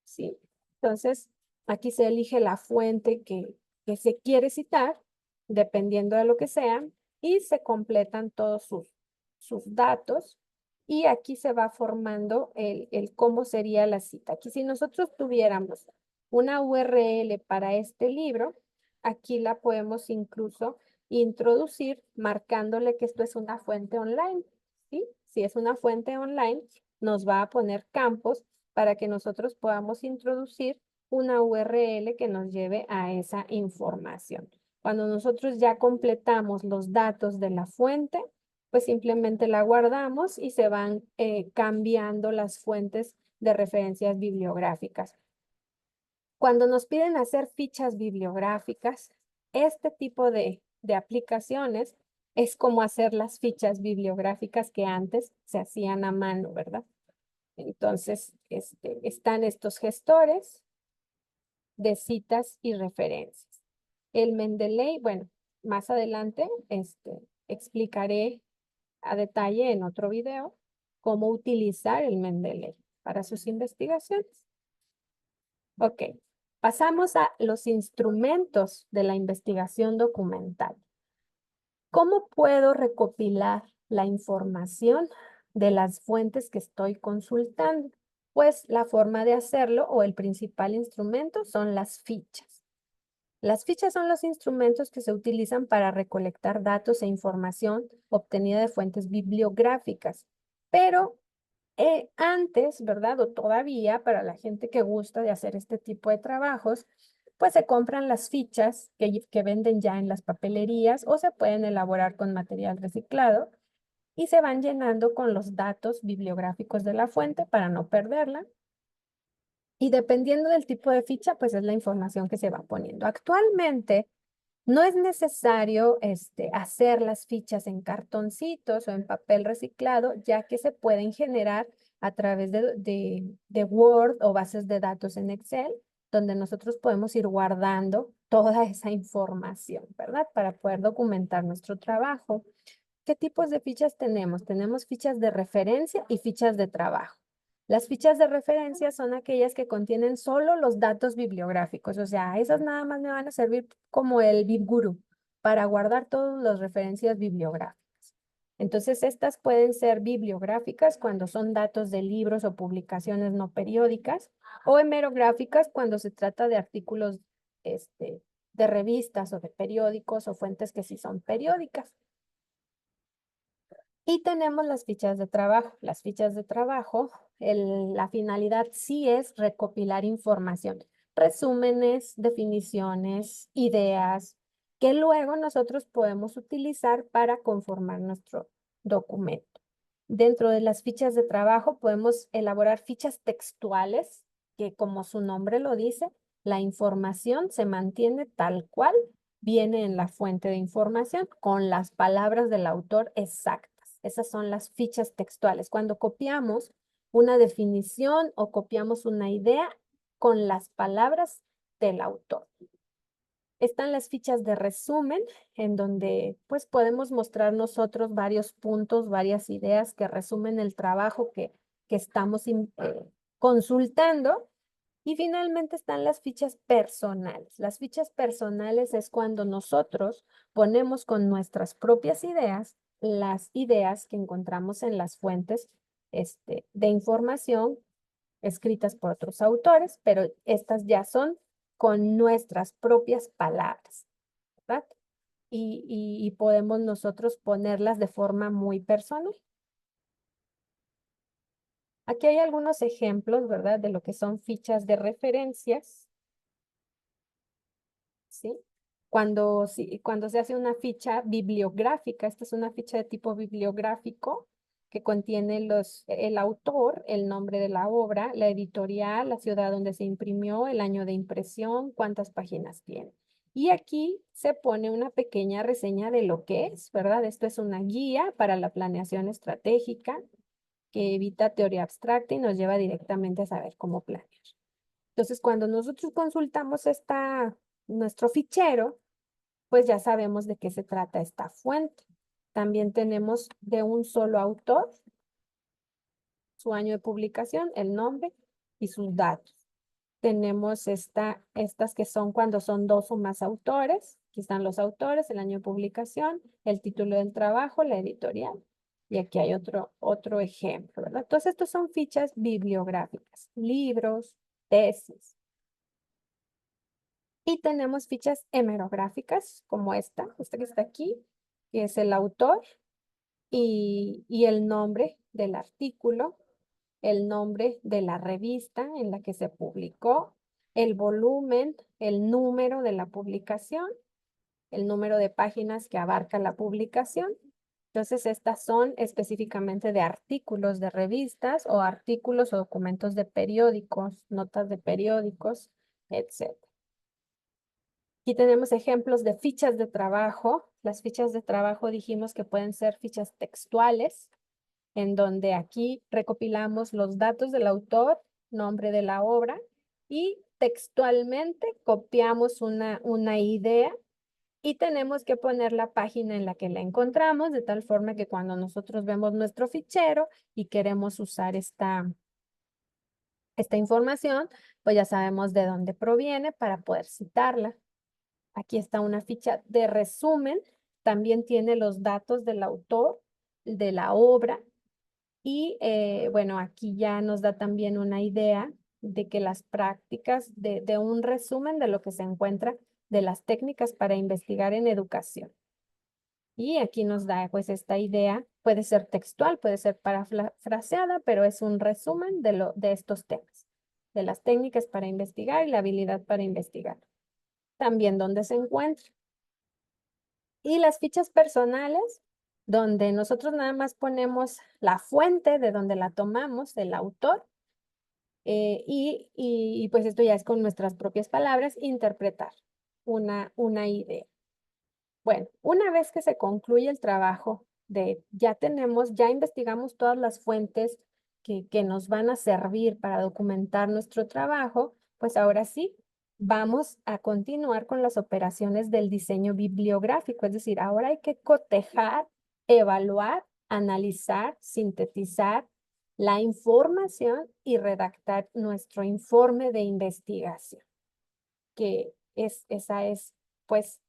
¿sí? Entonces, aquí se elige la fuente que se quiere citar, dependiendo de lo que sea, y se completan todos sus datos, y aquí se va formando el cómo sería la cita. Aquí, si nosotros tuviéramos una URL para este libro, aquí la podemos incluso introducir marcándole que esto es una fuente online, ¿sí? Si es una fuente online, nos va a poner campos para que nosotros podamos introducir una URL que nos lleve a esa información. Cuando nosotros ya completamos los datos de la fuente, pues simplemente la guardamos y se van cambiando las fuentes de referencias bibliográficas. Cuando nos piden hacer fichas bibliográficas, este tipo de aplicaciones es como hacer las fichas bibliográficas que antes se hacían a mano, ¿verdad? Entonces, están estos gestores de citas y referencias. El Mendeley, bueno, más adelante explicaré a detalle en otro video cómo utilizar el Mendeley para sus investigaciones. Ok, pasamos a los instrumentos de la investigación documental. ¿Cómo puedo recopilar la información de las fuentes que estoy consultando. Pues la forma de hacerlo o el principal instrumento son las fichas. Las fichas son los instrumentos que se utilizan para recolectar datos e información obtenida de fuentes bibliográficas. Pero antes, ¿verdad? O todavía para la gente que gusta de hacer este tipo de trabajos, pues se compran las fichas que venden ya en las papelerías o se pueden elaborar con material reciclado y se van llenando con los datos bibliográficos de la fuente para no perderla. Y dependiendo del tipo de ficha, pues es la información que se va poniendo. Actualmente no es necesario hacer las fichas en cartoncitos o en papel reciclado, ya que se pueden generar a través de Word o bases de datos en Excel, donde nosotros podemos ir guardando toda esa información, ¿verdad? Para poder documentar nuestro trabajo. ¿Qué tipos de fichas tenemos? Tenemos fichas de referencia y fichas de trabajo. Las fichas de referencia son aquellas que contienen solo los datos bibliográficos, o sea, esas nada más me van a servir como el BibGuru para guardar todas las referencias bibliográficas. Entonces, estas pueden ser bibliográficas cuando son datos de libros o publicaciones no periódicas, o hemerográficas cuando se trata de artículos de revistas o de periódicos o fuentes que sí son periódicas. Y tenemos las fichas de trabajo. Las fichas de trabajo, la finalidad sí es recopilar información, resúmenes, definiciones, ideas, que luego nosotros podemos utilizar para conformar nuestro documento. Dentro de las fichas de trabajo podemos elaborar fichas textuales, que como su nombre lo dice, la información se mantiene tal cual viene en la fuente de información con las palabras del autor exactas. Esas son las fichas textuales. Cuando copiamos una definición o copiamos una idea con las palabras del autor. Están las fichas de resumen, en donde pues podemos mostrar nosotros varios puntos, varias ideas que resumen el trabajo que estamos consultando. Y finalmente están las fichas personales. Las fichas personales es cuando nosotros ponemos con nuestras propias ideas las ideas que encontramos en las fuentes de información escritas por otros autores, pero estas ya son con nuestras propias palabras, ¿verdad? Y podemos nosotros ponerlas de forma muy personal. Aquí hay algunos ejemplos, ¿verdad? De lo que son fichas de referencias, ¿sí? Cuando se hace una ficha bibliográfica, esta es una ficha de tipo bibliográfico que contiene el autor, el nombre de la obra, la editorial, la ciudad donde se imprimió, el año de impresión, cuántas páginas tiene. Y aquí se pone una pequeña reseña de lo que es, ¿verdad? Esto es una guía para la planeación estratégica que evita teoría abstracta y nos lleva directamente a saber cómo planear. Entonces, cuando nosotros consultamos nuestro fichero, pues ya sabemos de qué se trata esta fuente. También tenemos de un solo autor, su año de publicación, el nombre y sus datos. Tenemos estas que son cuando son dos o más autores. Aquí están los autores, el año de publicación, el título del trabajo, la editorial. Y aquí hay otro ejemplo, ¿verdad? Todos estos son fichas bibliográficas, libros, tesis. Y tenemos fichas hemerográficas como esta que está aquí, que es el autor y el nombre del artículo, el nombre de la revista en la que se publicó, el volumen, el número de la publicación, el número de páginas que abarca la publicación. Entonces, estas son específicamente de artículos de revistas o artículos o documentos de periódicos, notas de periódicos, etc. Aquí tenemos ejemplos de fichas de trabajo. Las fichas de trabajo dijimos que pueden ser fichas textuales, en donde aquí recopilamos los datos del autor, nombre de la obra, y textualmente copiamos una idea y tenemos que poner la página en la que la encontramos, de tal forma que cuando nosotros vemos nuestro fichero y queremos usar esta información, pues ya sabemos de dónde proviene para poder citarla. Aquí está una ficha de resumen. También tiene los datos del autor, de la obra. Y bueno, aquí ya nos da también una idea de que las prácticas, de un resumen de lo que se encuentra de las técnicas para investigar en educación. Y aquí nos da pues esta idea, puede ser textual, puede ser parafraseada, pero es un resumen de estos temas, de las técnicas para investigar y la habilidad para investigar. También dónde se encuentra. Y las fichas personales, donde nosotros nada más ponemos la fuente de donde la tomamos, el autor, y pues esto ya es con nuestras propias palabras, interpretar una idea. Bueno, una vez que se concluye el trabajo ya investigamos todas las fuentes que nos van a servir para documentar nuestro trabajo, pues ahora sí, vamos a continuar con las operaciones del diseño bibliográfico, es decir, ahora hay que cotejar, evaluar, analizar, sintetizar la información y redactar nuestro informe de investigación, esa es, pues,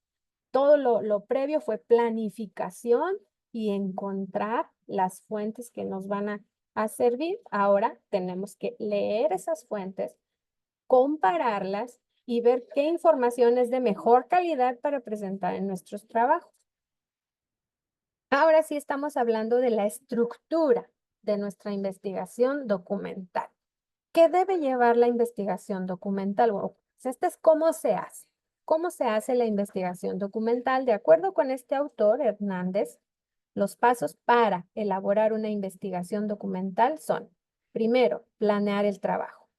todo lo previo fue planificación y encontrar las fuentes que nos van a servir. Ahora tenemos que leer esas fuentes, compararlas y ver qué información es de mejor calidad para presentar en nuestros trabajos. Ahora sí estamos hablando de la estructura de nuestra investigación documental. ¿Qué debe llevar la investigación documental? Bueno, pues este es cómo se hace. ¿Cómo se hace la investigación documental? De acuerdo con este autor, Hernández, los pasos para elaborar una investigación documental son, primero, planear el trabajo.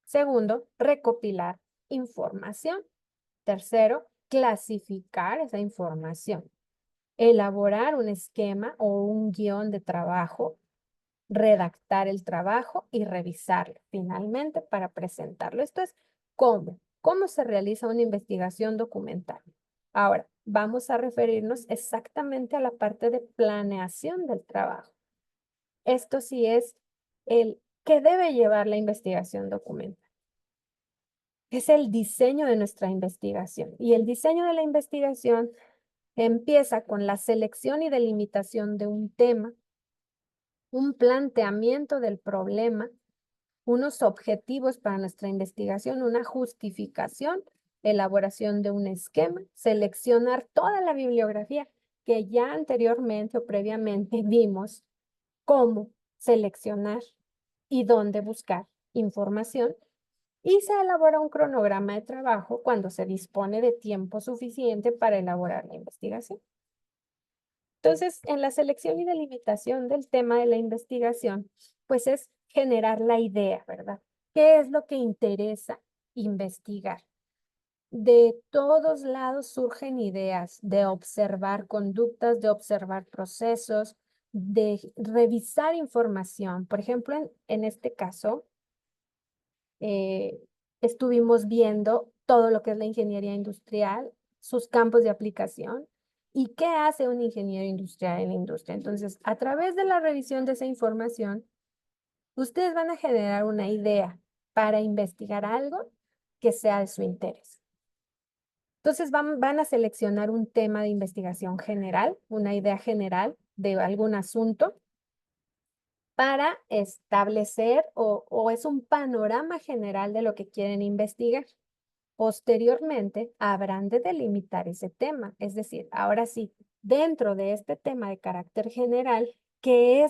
Segundo, recopilar información. Tercero, clasificar esa información. Elaborar un esquema o un guión de trabajo, redactar el trabajo y revisarlo finalmente para presentarlo. Esto es cómo se realiza una investigación documental. Ahora, vamos a referirnos exactamente a la parte de planeación del trabajo. Esto sí es el que debe llevar la investigación documental. Es el diseño de nuestra investigación. Y el diseño de la investigación empieza con la selección y delimitación de un tema, un planteamiento del problema, unos objetivos para nuestra investigación, una justificación, elaboración de un esquema, seleccionar toda la bibliografía que ya anteriormente o previamente vimos cómo seleccionar y dónde buscar información, y se elabora un cronograma de trabajo cuando se dispone de tiempo suficiente para elaborar la investigación. Entonces, en la selección y delimitación del tema de la investigación, pues es generar la idea, ¿verdad? ¿Qué es lo que interesa investigar? De todos lados surgen ideas de observar conductas, de observar procesos, de revisar información. Por ejemplo, en este caso, eh, estuvimos viendo todo lo que es la ingeniería industrial, sus campos de aplicación y qué hace un ingeniero industrial en la industria. Entonces, a través de la revisión de esa información, ustedes van a generar una idea para investigar algo que sea de su interés. Entonces, van a seleccionar un tema de investigación general, una idea general de algún asunto para establecer o es un panorama general de lo que quieren investigar. Posteriormente, habrán de delimitar ese tema. Es decir, ahora sí, dentro de este tema de carácter general, qué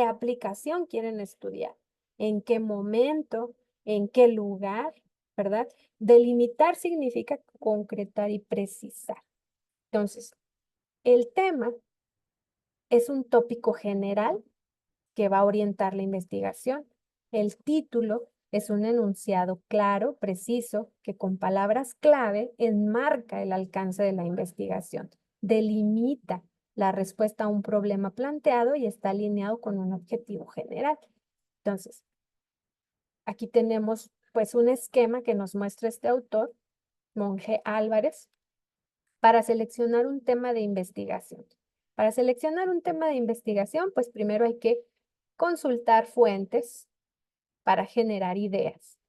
aplicación quieren estudiar, en qué momento, en qué lugar, ¿verdad? Delimitar significa concretar y precisar. Entonces, el tema es un tópico general que va a orientar la investigación. El título es un enunciado claro, preciso, que con palabras clave enmarca el alcance de la investigación, delimita la respuesta a un problema planteado y está alineado con un objetivo general. Entonces, aquí tenemos pues un esquema que nos muestra este autor, Monge Álvarez, para seleccionar un tema de investigación. Para seleccionar un tema de investigación, pues primero hay que consultar fuentes para generar ideas.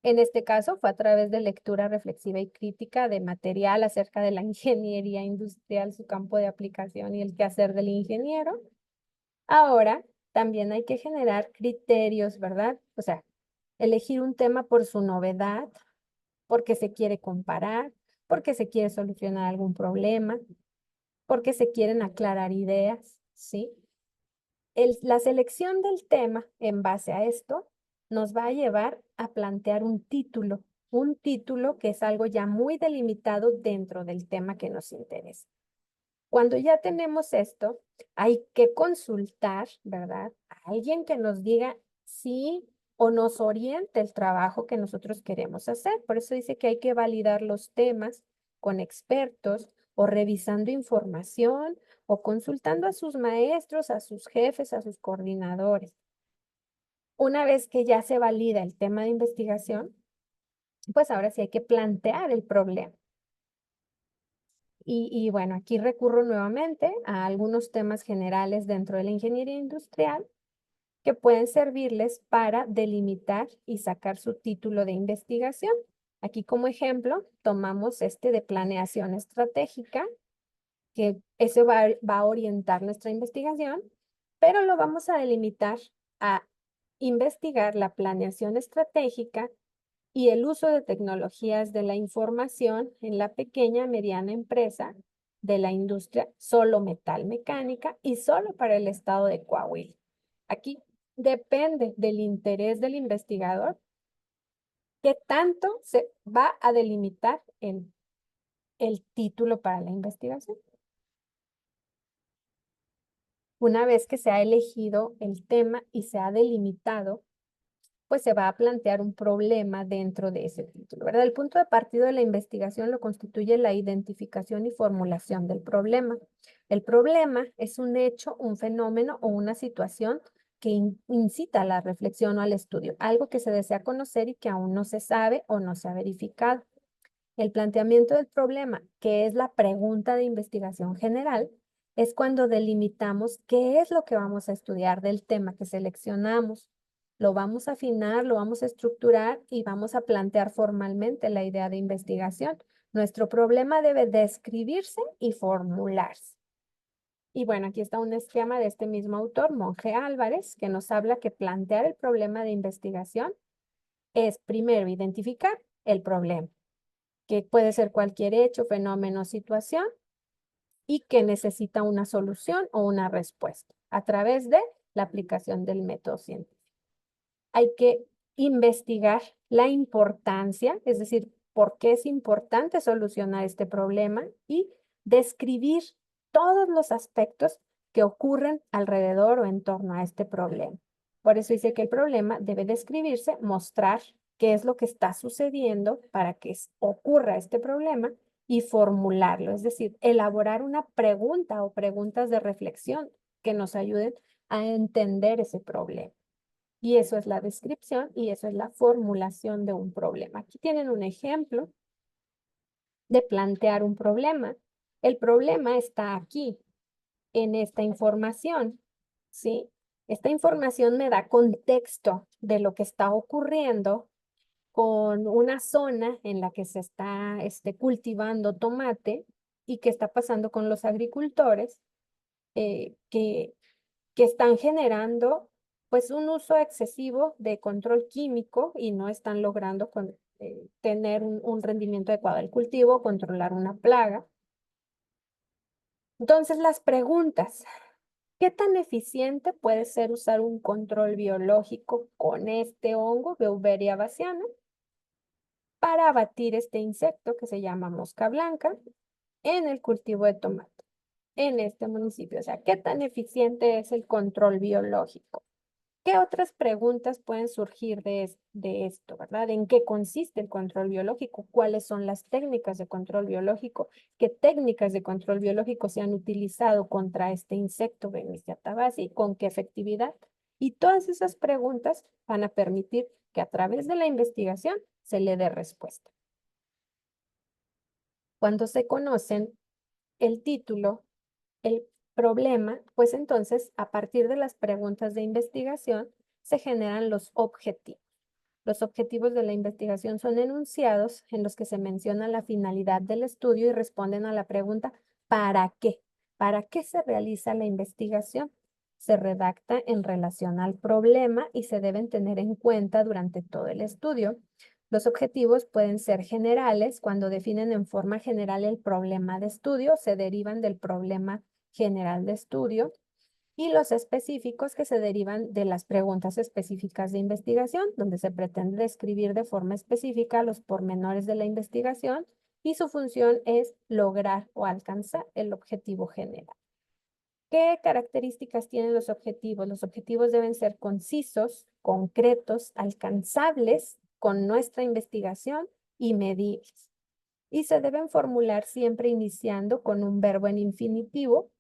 En este caso fue a través de lectura reflexiva y crítica de material acerca de la ingeniería industrial, su campo de aplicación y el quehacer del ingeniero. Ahora también hay que generar criterios, ¿verdad? O sea, elegir un tema por su novedad, porque se quiere comparar, porque se quiere solucionar algún problema, porque se quieren aclarar ideas, ¿sí? La selección del tema en base a esto nos va a llevar a plantear un título que es algo ya muy delimitado dentro del tema que nos interesa. Cuando ya tenemos esto, hay que consultar, ¿verdad? A alguien que nos diga sí o nos oriente el trabajo que nosotros queremos hacer. Por eso dice que hay que validar los temas con expertos o revisando información o consultando a sus maestros, a sus jefes, a sus coordinadores. Una vez que ya se valida el tema de investigación, pues ahora sí hay que plantear el problema. Y bueno, aquí recurro nuevamente a algunos temas generales dentro de la ingeniería industrial que pueden servirles para delimitar y sacar su título de investigación. Aquí como ejemplo, tomamos este de planeación estratégica, que eso va a orientar nuestra investigación, pero lo vamos a delimitar a investigar la planeación estratégica y el uso de tecnologías de la información en la pequeña mediana empresa de la industria solo metal mecánica y solo para el estado de Coahuila. Aquí depende del interés del investigador qué tanto se va a delimitar en el título para la investigación. Una vez que se ha elegido el tema y se ha delimitado, pues se va a plantear un problema dentro de ese título, ¿verdad? El punto de partida de la investigación lo constituye la identificación y formulación del problema. El problema es un hecho, un fenómeno o una situación que incita a la reflexión o al estudio, algo que se desea conocer y que aún no se sabe o no se ha verificado. El planteamiento del problema, que es la pregunta de investigación general, es cuando delimitamos qué es lo que vamos a estudiar del tema que seleccionamos. Lo vamos a afinar, lo vamos a estructurar y vamos a plantear formalmente la idea de investigación. Nuestro problema debe describirse y formularse. Y bueno, aquí está un esquema de este mismo autor, Monge Álvarez, que nos habla que plantear el problema de investigación es primero identificar el problema, que puede ser cualquier hecho, fenómeno, situación, y que necesita una solución o una respuesta a través de la aplicación del método científico. Hay que investigar la importancia, es decir, por qué es importante solucionar este problema y describir todos los aspectos que ocurren alrededor o en torno a este problema. Por eso dice que el problema debe describirse, mostrar qué es lo que está sucediendo para que ocurra este problema y formularlo, es decir, elaborar una pregunta o preguntas de reflexión que nos ayuden a entender ese problema. Y eso es la descripción y eso es la formulación de un problema. Aquí tienen un ejemplo de plantear un problema. El problema está aquí, en esta información, ¿sí? Esta información me da contexto de lo que está ocurriendo con una zona en la que se está cultivando tomate y qué está pasando con los agricultores que están generando pues un uso excesivo de control químico y no están logrando tener un rendimiento adecuado del cultivo, controlar una plaga. Entonces las preguntas, ¿qué tan eficiente puede ser usar un control biológico con este hongo, Beauveria bassiana, para abatir este insecto que se llama mosca blanca en el cultivo de tomate en este municipio? O sea, ¿qué tan eficiente es el control biológico? ¿Qué otras preguntas pueden surgir de esto, verdad? ¿En qué consiste el control biológico? ¿Cuáles son las técnicas de control biológico? ¿Qué técnicas de control biológico se han utilizado contra este insecto Bemisia tabaci? ¿Con qué efectividad? Y todas esas preguntas van a permitir que a través de la investigación se le dé respuesta. Cuando se conocen el título, el problema, pues entonces a partir de las preguntas de investigación se generan los objetivos. Los objetivos de la investigación son enunciados en los que se menciona la finalidad del estudio y responden a la pregunta ¿para qué? ¿Para qué se realiza la investigación? se redacta en relación al problema y se deben tener en cuenta durante todo el estudio. Los objetivos pueden ser generales. Cuando definen en forma general el problema de estudio, se derivan del problema general de estudio, y los específicos que se derivan de las preguntas específicas de investigación, donde se pretende describir de forma específica los pormenores de la investigación y su función es lograr o alcanzar el objetivo general. ¿Qué características tienen los objetivos? Los objetivos deben ser concisos, concretos, alcanzables con nuestra investigación y medibles. Y se deben formular siempre iniciando con un verbo en infinitivo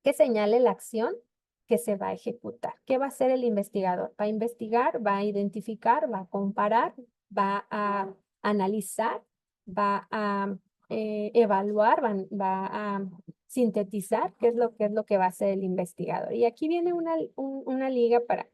que señale la acción que se va a ejecutar. ¿Qué va a hacer el investigador? Va a investigar, va a identificar, va a comparar, va a analizar, va a evaluar, va a sintetizar qué es lo que va a hacer el investigador. Y aquí viene una liga para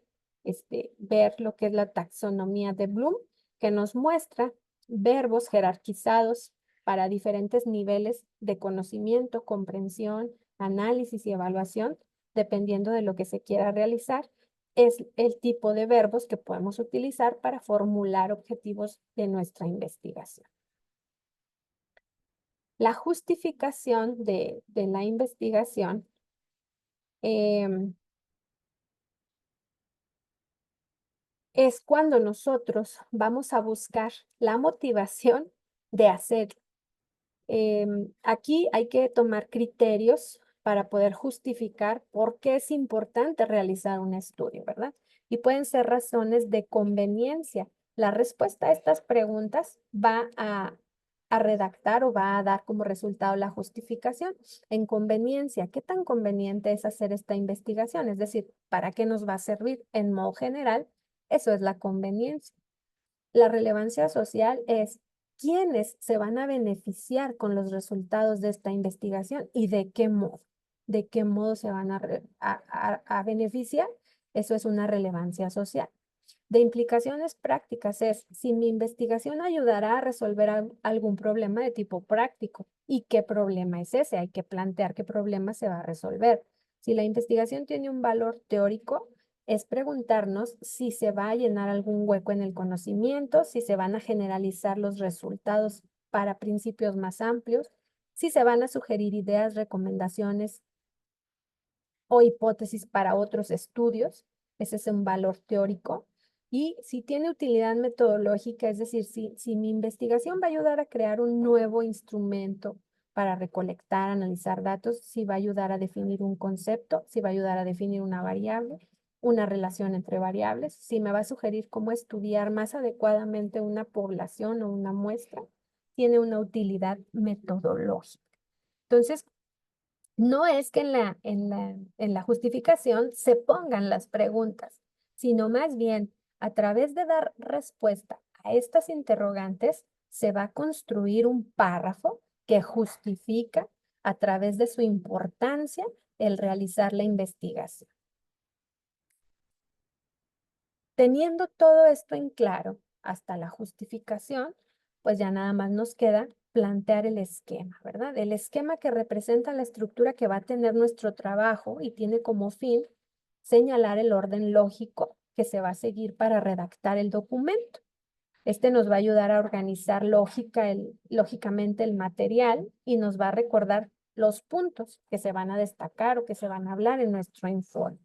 ver lo que es la taxonomía de Bloom, que nos muestra verbos jerarquizados para diferentes niveles de conocimiento, comprensión, análisis y evaluación, dependiendo de lo que se quiera realizar. Es el tipo de verbos que podemos utilizar para formular objetivos de nuestra investigación. La justificación de la investigación es cuando nosotros vamos a buscar la motivación de hacerlo. Aquí hay que tomar criterios para poder justificar por qué es importante realizar un estudio, ¿verdad? Y pueden ser razones de conveniencia. La respuesta a estas preguntas va a redactar o va a dar como resultado la justificación. En conveniencia, ¿qué tan conveniente es hacer esta investigación? Es decir, ¿para qué nos va a servir? En modo general, eso es la conveniencia. La relevancia social es quiénes se van a beneficiar con los resultados de esta investigación y de qué modo. De qué modo se van a beneficiar. Eso es una relevancia social. De implicaciones prácticas es si mi investigación ayudará a resolver algún problema de tipo práctico. ¿Y qué problema es ese? Hay que plantear qué problema se va a resolver. Si la investigación tiene un valor teórico, es preguntarnos si se va a llenar algún hueco en el conocimiento, si se van a generalizar los resultados para principios más amplios, si se van a sugerir ideas, recomendaciones o hipótesis para otros estudios. Ese es un valor teórico. Y si tiene utilidad metodológica, es decir, si mi investigación va a ayudar a crear un nuevo instrumento para recolectar, analizar datos, si va a ayudar a definir un concepto, si va a ayudar a definir una variable, una relación entre variables, si me va a sugerir cómo estudiar más adecuadamente una población o una muestra, tiene una utilidad metodológica. Entonces, no es que en la justificación se pongan las preguntas, sino más bien a través de dar respuesta a estas interrogantes se va a construir un párrafo que justifica a través de su importancia el realizar la investigación. Teniendo todo esto en claro, hasta la justificación, pues ya nada más nos queda plantear el esquema, ¿verdad? El esquema que representa la estructura que va a tener nuestro trabajo y tiene como fin señalar el orden lógico que se va a seguir para redactar el documento. Este nos va a ayudar a organizar lógicamente el material y nos va a recordar los puntos que se van a destacar o que se van a hablar en nuestro informe.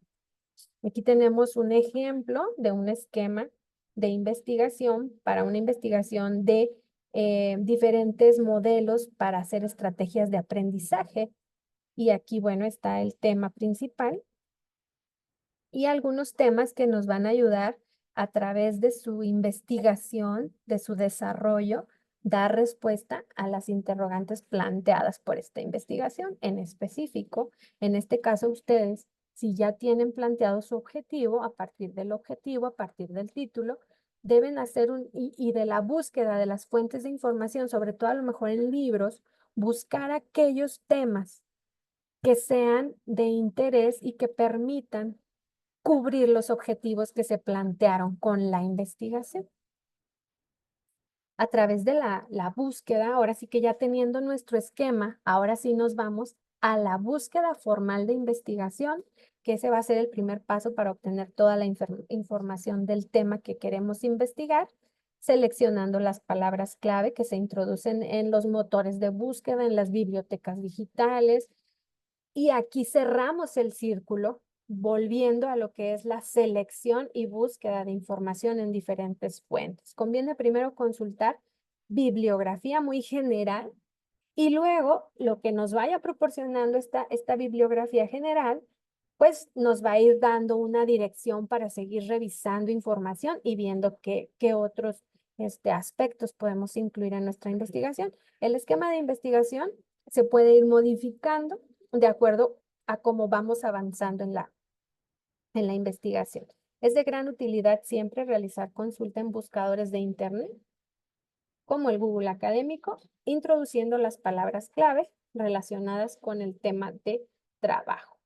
Aquí tenemos un ejemplo de un esquema de investigación para una investigación de diferentes modelos para hacer estrategias de aprendizaje. Y aquí, bueno, está el tema principal y algunos temas que nos van a ayudar a través de su investigación, de su desarrollo, dar respuesta a las interrogantes planteadas por esta investigación en específico. En este caso, ustedes, si ya tienen planteado su objetivo, a partir del objetivo, a partir del título, deben hacer y de la búsqueda de las fuentes de información, sobre todo a lo mejor en libros, buscar aquellos temas que sean de interés y que permitan cubrir los objetivos que se plantearon con la investigación. A través de la búsqueda, ahora sí que ya teniendo nuestro esquema, ahora sí nos vamos a la búsqueda formal de investigación que ese va a ser el primer paso para obtener toda la información del tema que queremos investigar, seleccionando las palabras clave que se introducen en los motores de búsqueda, en las bibliotecas digitales. Y aquí cerramos el círculo, volviendo a lo que es la selección y búsqueda de información en diferentes fuentes. Conviene primero consultar bibliografía muy general y luego lo que nos vaya proporcionando esta bibliografía general, pues nos va a ir dando una dirección para seguir revisando información y viendo qué otros aspectos podemos incluir en nuestra investigación. El esquema de investigación se puede ir modificando de acuerdo a cómo vamos avanzando en la investigación. Es de gran utilidad siempre realizar consulta en buscadores de Internet, como el Google Académico, introduciendo las palabras clave relacionadas con el tema de trabajo.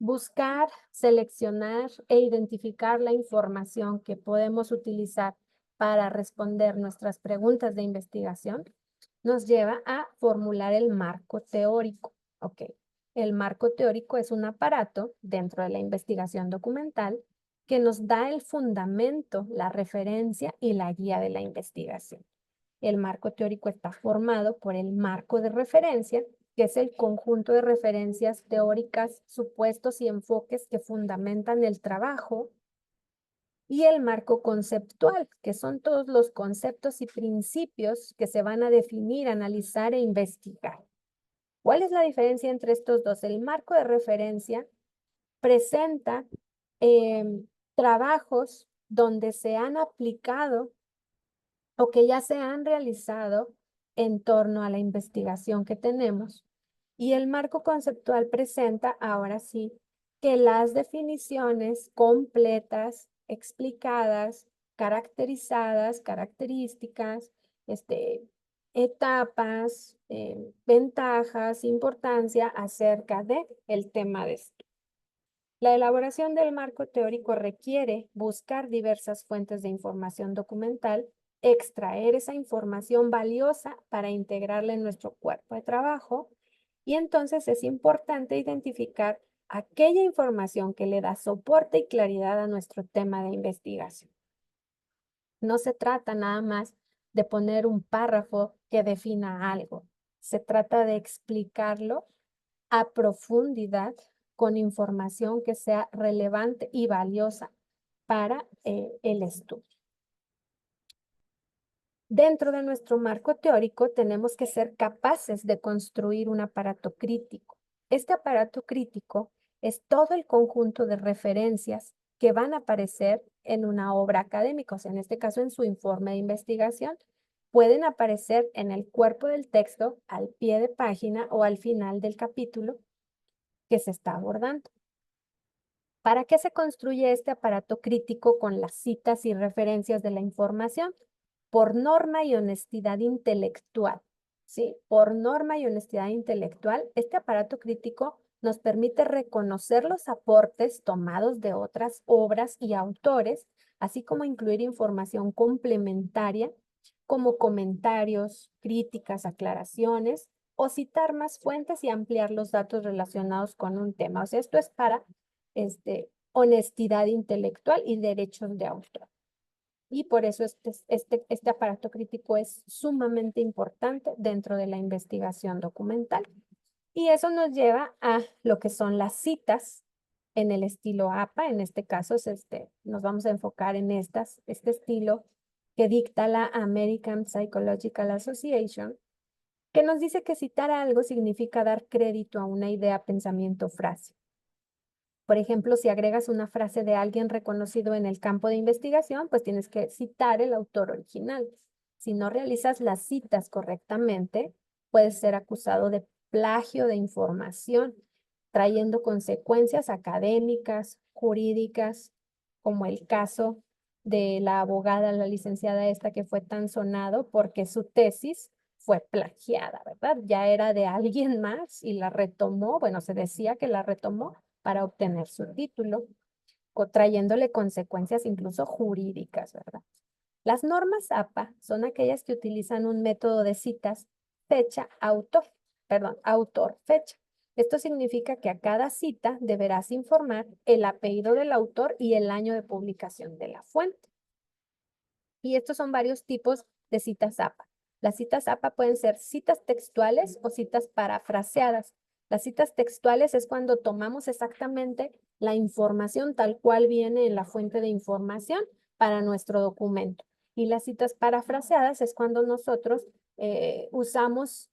Buscar, seleccionar e identificar la información que podemos utilizar para responder nuestras preguntas de investigación nos lleva a formular el marco teórico. Ok, el marco teórico es un aparato dentro de la investigación documental que nos da el fundamento, la referencia y la guía de la investigación. El marco teórico está formado por el marco de referencia, que es el conjunto de referencias teóricas, supuestos y enfoques que fundamentan el trabajo, y el marco conceptual, que son todos los conceptos y principios que se van a definir, analizar e investigar. ¿Cuál es la diferencia entre estos dos? El marco de referencia presenta trabajos donde se han aplicado o que ya se han realizado en torno a la investigación que tenemos. Y el marco conceptual presenta, ahora sí, que las definiciones completas, explicadas, caracterizadas, características, etapas, ventajas, importancia acerca de el tema de estudio. La elaboración del marco teórico requiere buscar diversas fuentes de información documental, extraer esa información valiosa para integrarla en nuestro cuerpo de trabajo, y entonces es importante identificar aquella información que le da soporte y claridad a nuestro tema de investigación. No se trata nada más de poner un párrafo que defina algo. Se trata de explicarlo a profundidad con información que sea relevante y valiosa para el estudio. Dentro de nuestro marco teórico tenemos que ser capaces de construir un aparato crítico. Este aparato crítico es todo el conjunto de referencias que van a aparecer en una obra académica, o sea, en este caso en su informe de investigación. Pueden aparecer en el cuerpo del texto, al pie de página o al final del capítulo que se está abordando. ¿Para qué se construye este aparato crítico con las citas y referencias de la información? Por norma y honestidad intelectual, ¿sí? Por norma y honestidad intelectual, este aparato crítico nos permite reconocer los aportes tomados de otras obras y autores, así como incluir información complementaria como comentarios, críticas, aclaraciones, o citar más fuentes y ampliar los datos relacionados con un tema. O sea, esto es para honestidad intelectual y derechos de autor. Y por eso este aparato crítico es sumamente importante dentro de la investigación documental. Y eso nos lleva a lo que son las citas en el estilo APA. En este caso, nos vamos a enfocar en este estilo que dicta la American Psychological Association, que nos dice que citar algo significa dar crédito a una idea, pensamiento, frase. Por ejemplo, si agregas una frase de alguien reconocido en el campo de investigación, pues tienes que citar el autor original. Si no realizas las citas correctamente, puedes ser acusado de plagio de información, trayendo consecuencias académicas, jurídicas, como el caso de la abogada, la licenciada esta que fue tan sonado porque su tesis fue plagiada, ¿verdad? Ya era de alguien más y la retomó, bueno, se decía que la retomó para obtener su título, trayéndole consecuencias incluso jurídicas, ¿verdad? Las normas APA son aquellas que utilizan un método de citas fecha autor. perdón, autor, fecha. Esto significa que a cada cita deberás informar el apellido del autor y el año de publicación de la fuente. Y estos son varios tipos de citas APA. Las citas APA pueden ser citas textuales o citas parafraseadas. Las citas textuales es cuando tomamos exactamente la información tal cual viene en la fuente de información para nuestro documento. Y las citas parafraseadas es cuando nosotros usamos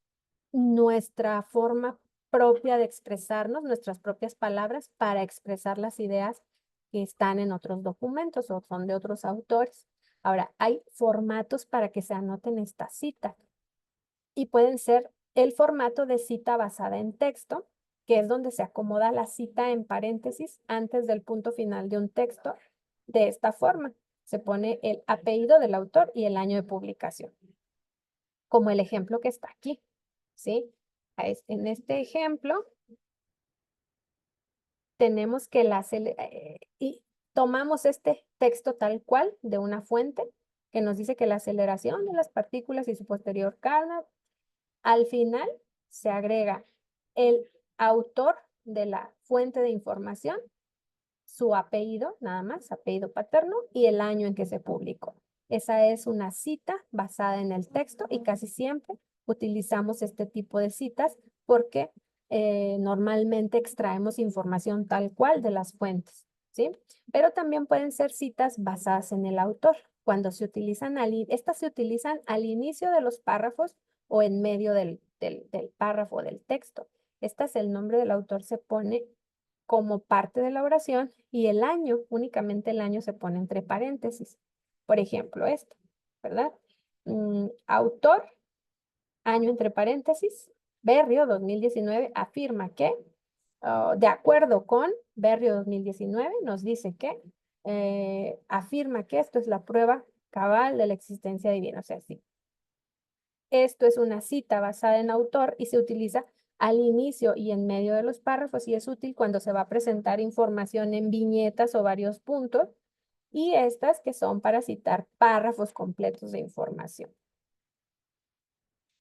nuestra forma propia de expresarnos, nuestras propias palabras para expresar las ideas que están en otros documentos o son de otros autores. Ahora, hay formatos para que se anoten estas citas y pueden ser el formato de cita basada en texto, que es donde se acomoda la cita en paréntesis antes del punto final de un texto. De esta forma, se pone el apellido del autor y el año de publicación, como el ejemplo que está aquí, ¿sí? En este ejemplo, tenemos que y tomamos este texto tal cual de una fuente que nos dice que la aceleración de las partículas y su posterior carga, al final se agrega el autor de la fuente de información, su apellido, nada más, apellido paterno, y el año en que se publicó. Esa es una cita basada en el texto y casi siempre utilizamos este tipo de citas porque normalmente extraemos información tal cual de las fuentes, ¿sí? Pero también pueden ser citas basadas en el autor. Cuando se utilizan, estas se utilizan al inicio de los párrafos o en medio del párrafo del texto. El nombre del autor se pone como parte de la oración y el año, únicamente el año se pone entre paréntesis. Por ejemplo, esto, ¿verdad? Autor, año entre paréntesis, Berrio 2019 afirma que, de acuerdo con Berrio 2019, nos dice que afirma que esto es la prueba cabal de la existencia divina. O sea, sí. Esto es una cita basada en autor y se utiliza al inicio y en medio de los párrafos y es útil cuando se va a presentar información en viñetas o varios puntos y estas que son para citar párrafos completos de información.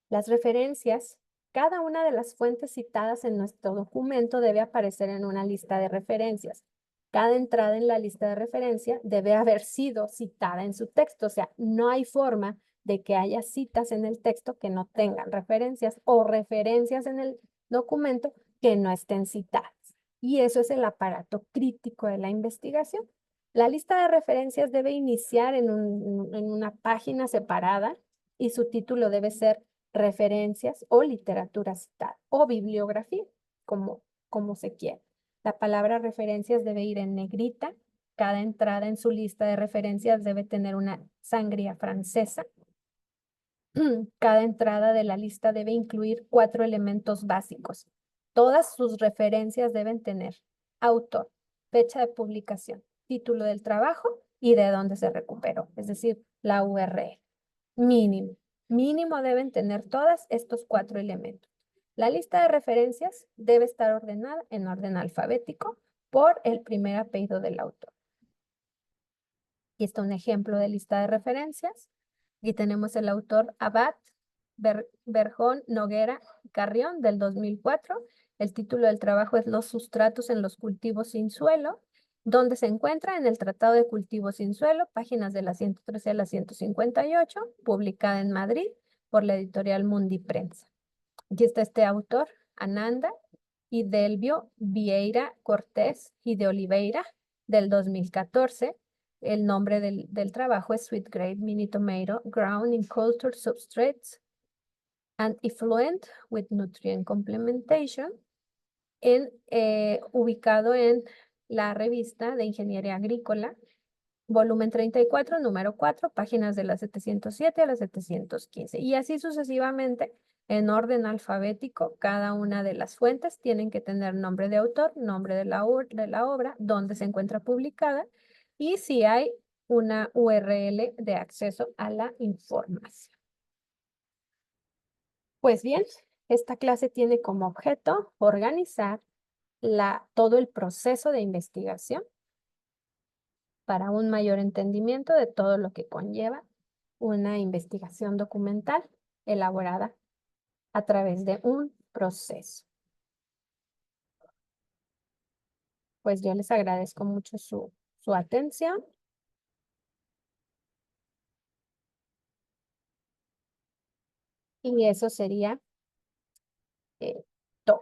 Las referencias, cada una de las fuentes citadas en nuestro documento debe aparecer en una lista de referencias. Cada entrada en la lista de referencia debe haber sido citada en su texto, o sea, no hay forma de que haya citas en el texto que no tengan referencias o referencias en el documento que no estén citadas. Y eso es el aparato crítico de la investigación. La lista de referencias debe iniciar en una página separada y su título debe ser referencias o literatura citada o bibliografía, como se quiera. La palabra referencias debe ir en negrita. Cada entrada en su lista de referencias debe tener una sangría francesa. Cada entrada de la lista debe incluir 4 elementos básicos. Todas sus referencias deben tener autor, fecha de publicación, título del trabajo y de dónde se recuperó, es decir, la URL. Mínimo. Mínimo deben tener todas estos 4 elementos. La lista de referencias debe estar ordenada en orden alfabético por el primer apellido del autor. Aquí está un ejemplo de lista de referencias. Aquí tenemos el autor Abad, Berjón, Noguera, Carrión del 2004. El título del trabajo es Los sustratos en los cultivos sin suelo, donde se encuentra en el Tratado de Cultivos sin Suelo, páginas de la 113 a la 158, publicada en Madrid por la editorial Mundi Prensa. Aquí está este autor, Ananda y Delvio Vieira Cortés y de Oliveira, del 2014. El nombre del trabajo es Sweet Grade Mini Tomato Ground in Cultured Substrates and Effluent with Nutrient Complementation, ubicado en la revista de Ingeniería Agrícola, volumen 34, número 4, páginas de la 707 a la 715. Y así sucesivamente, en orden alfabético, cada una de las fuentes tienen que tener nombre de autor, nombre de la obra, dónde se encuentra publicada y si hay una URL de acceso a la información. Pues bien, esta clase tiene como objeto organizar todo el proceso de investigación para un mayor entendimiento de todo lo que conlleva una investigación documental elaborada a través de un proceso. Pues yo les agradezco mucho su atención y eso sería todo.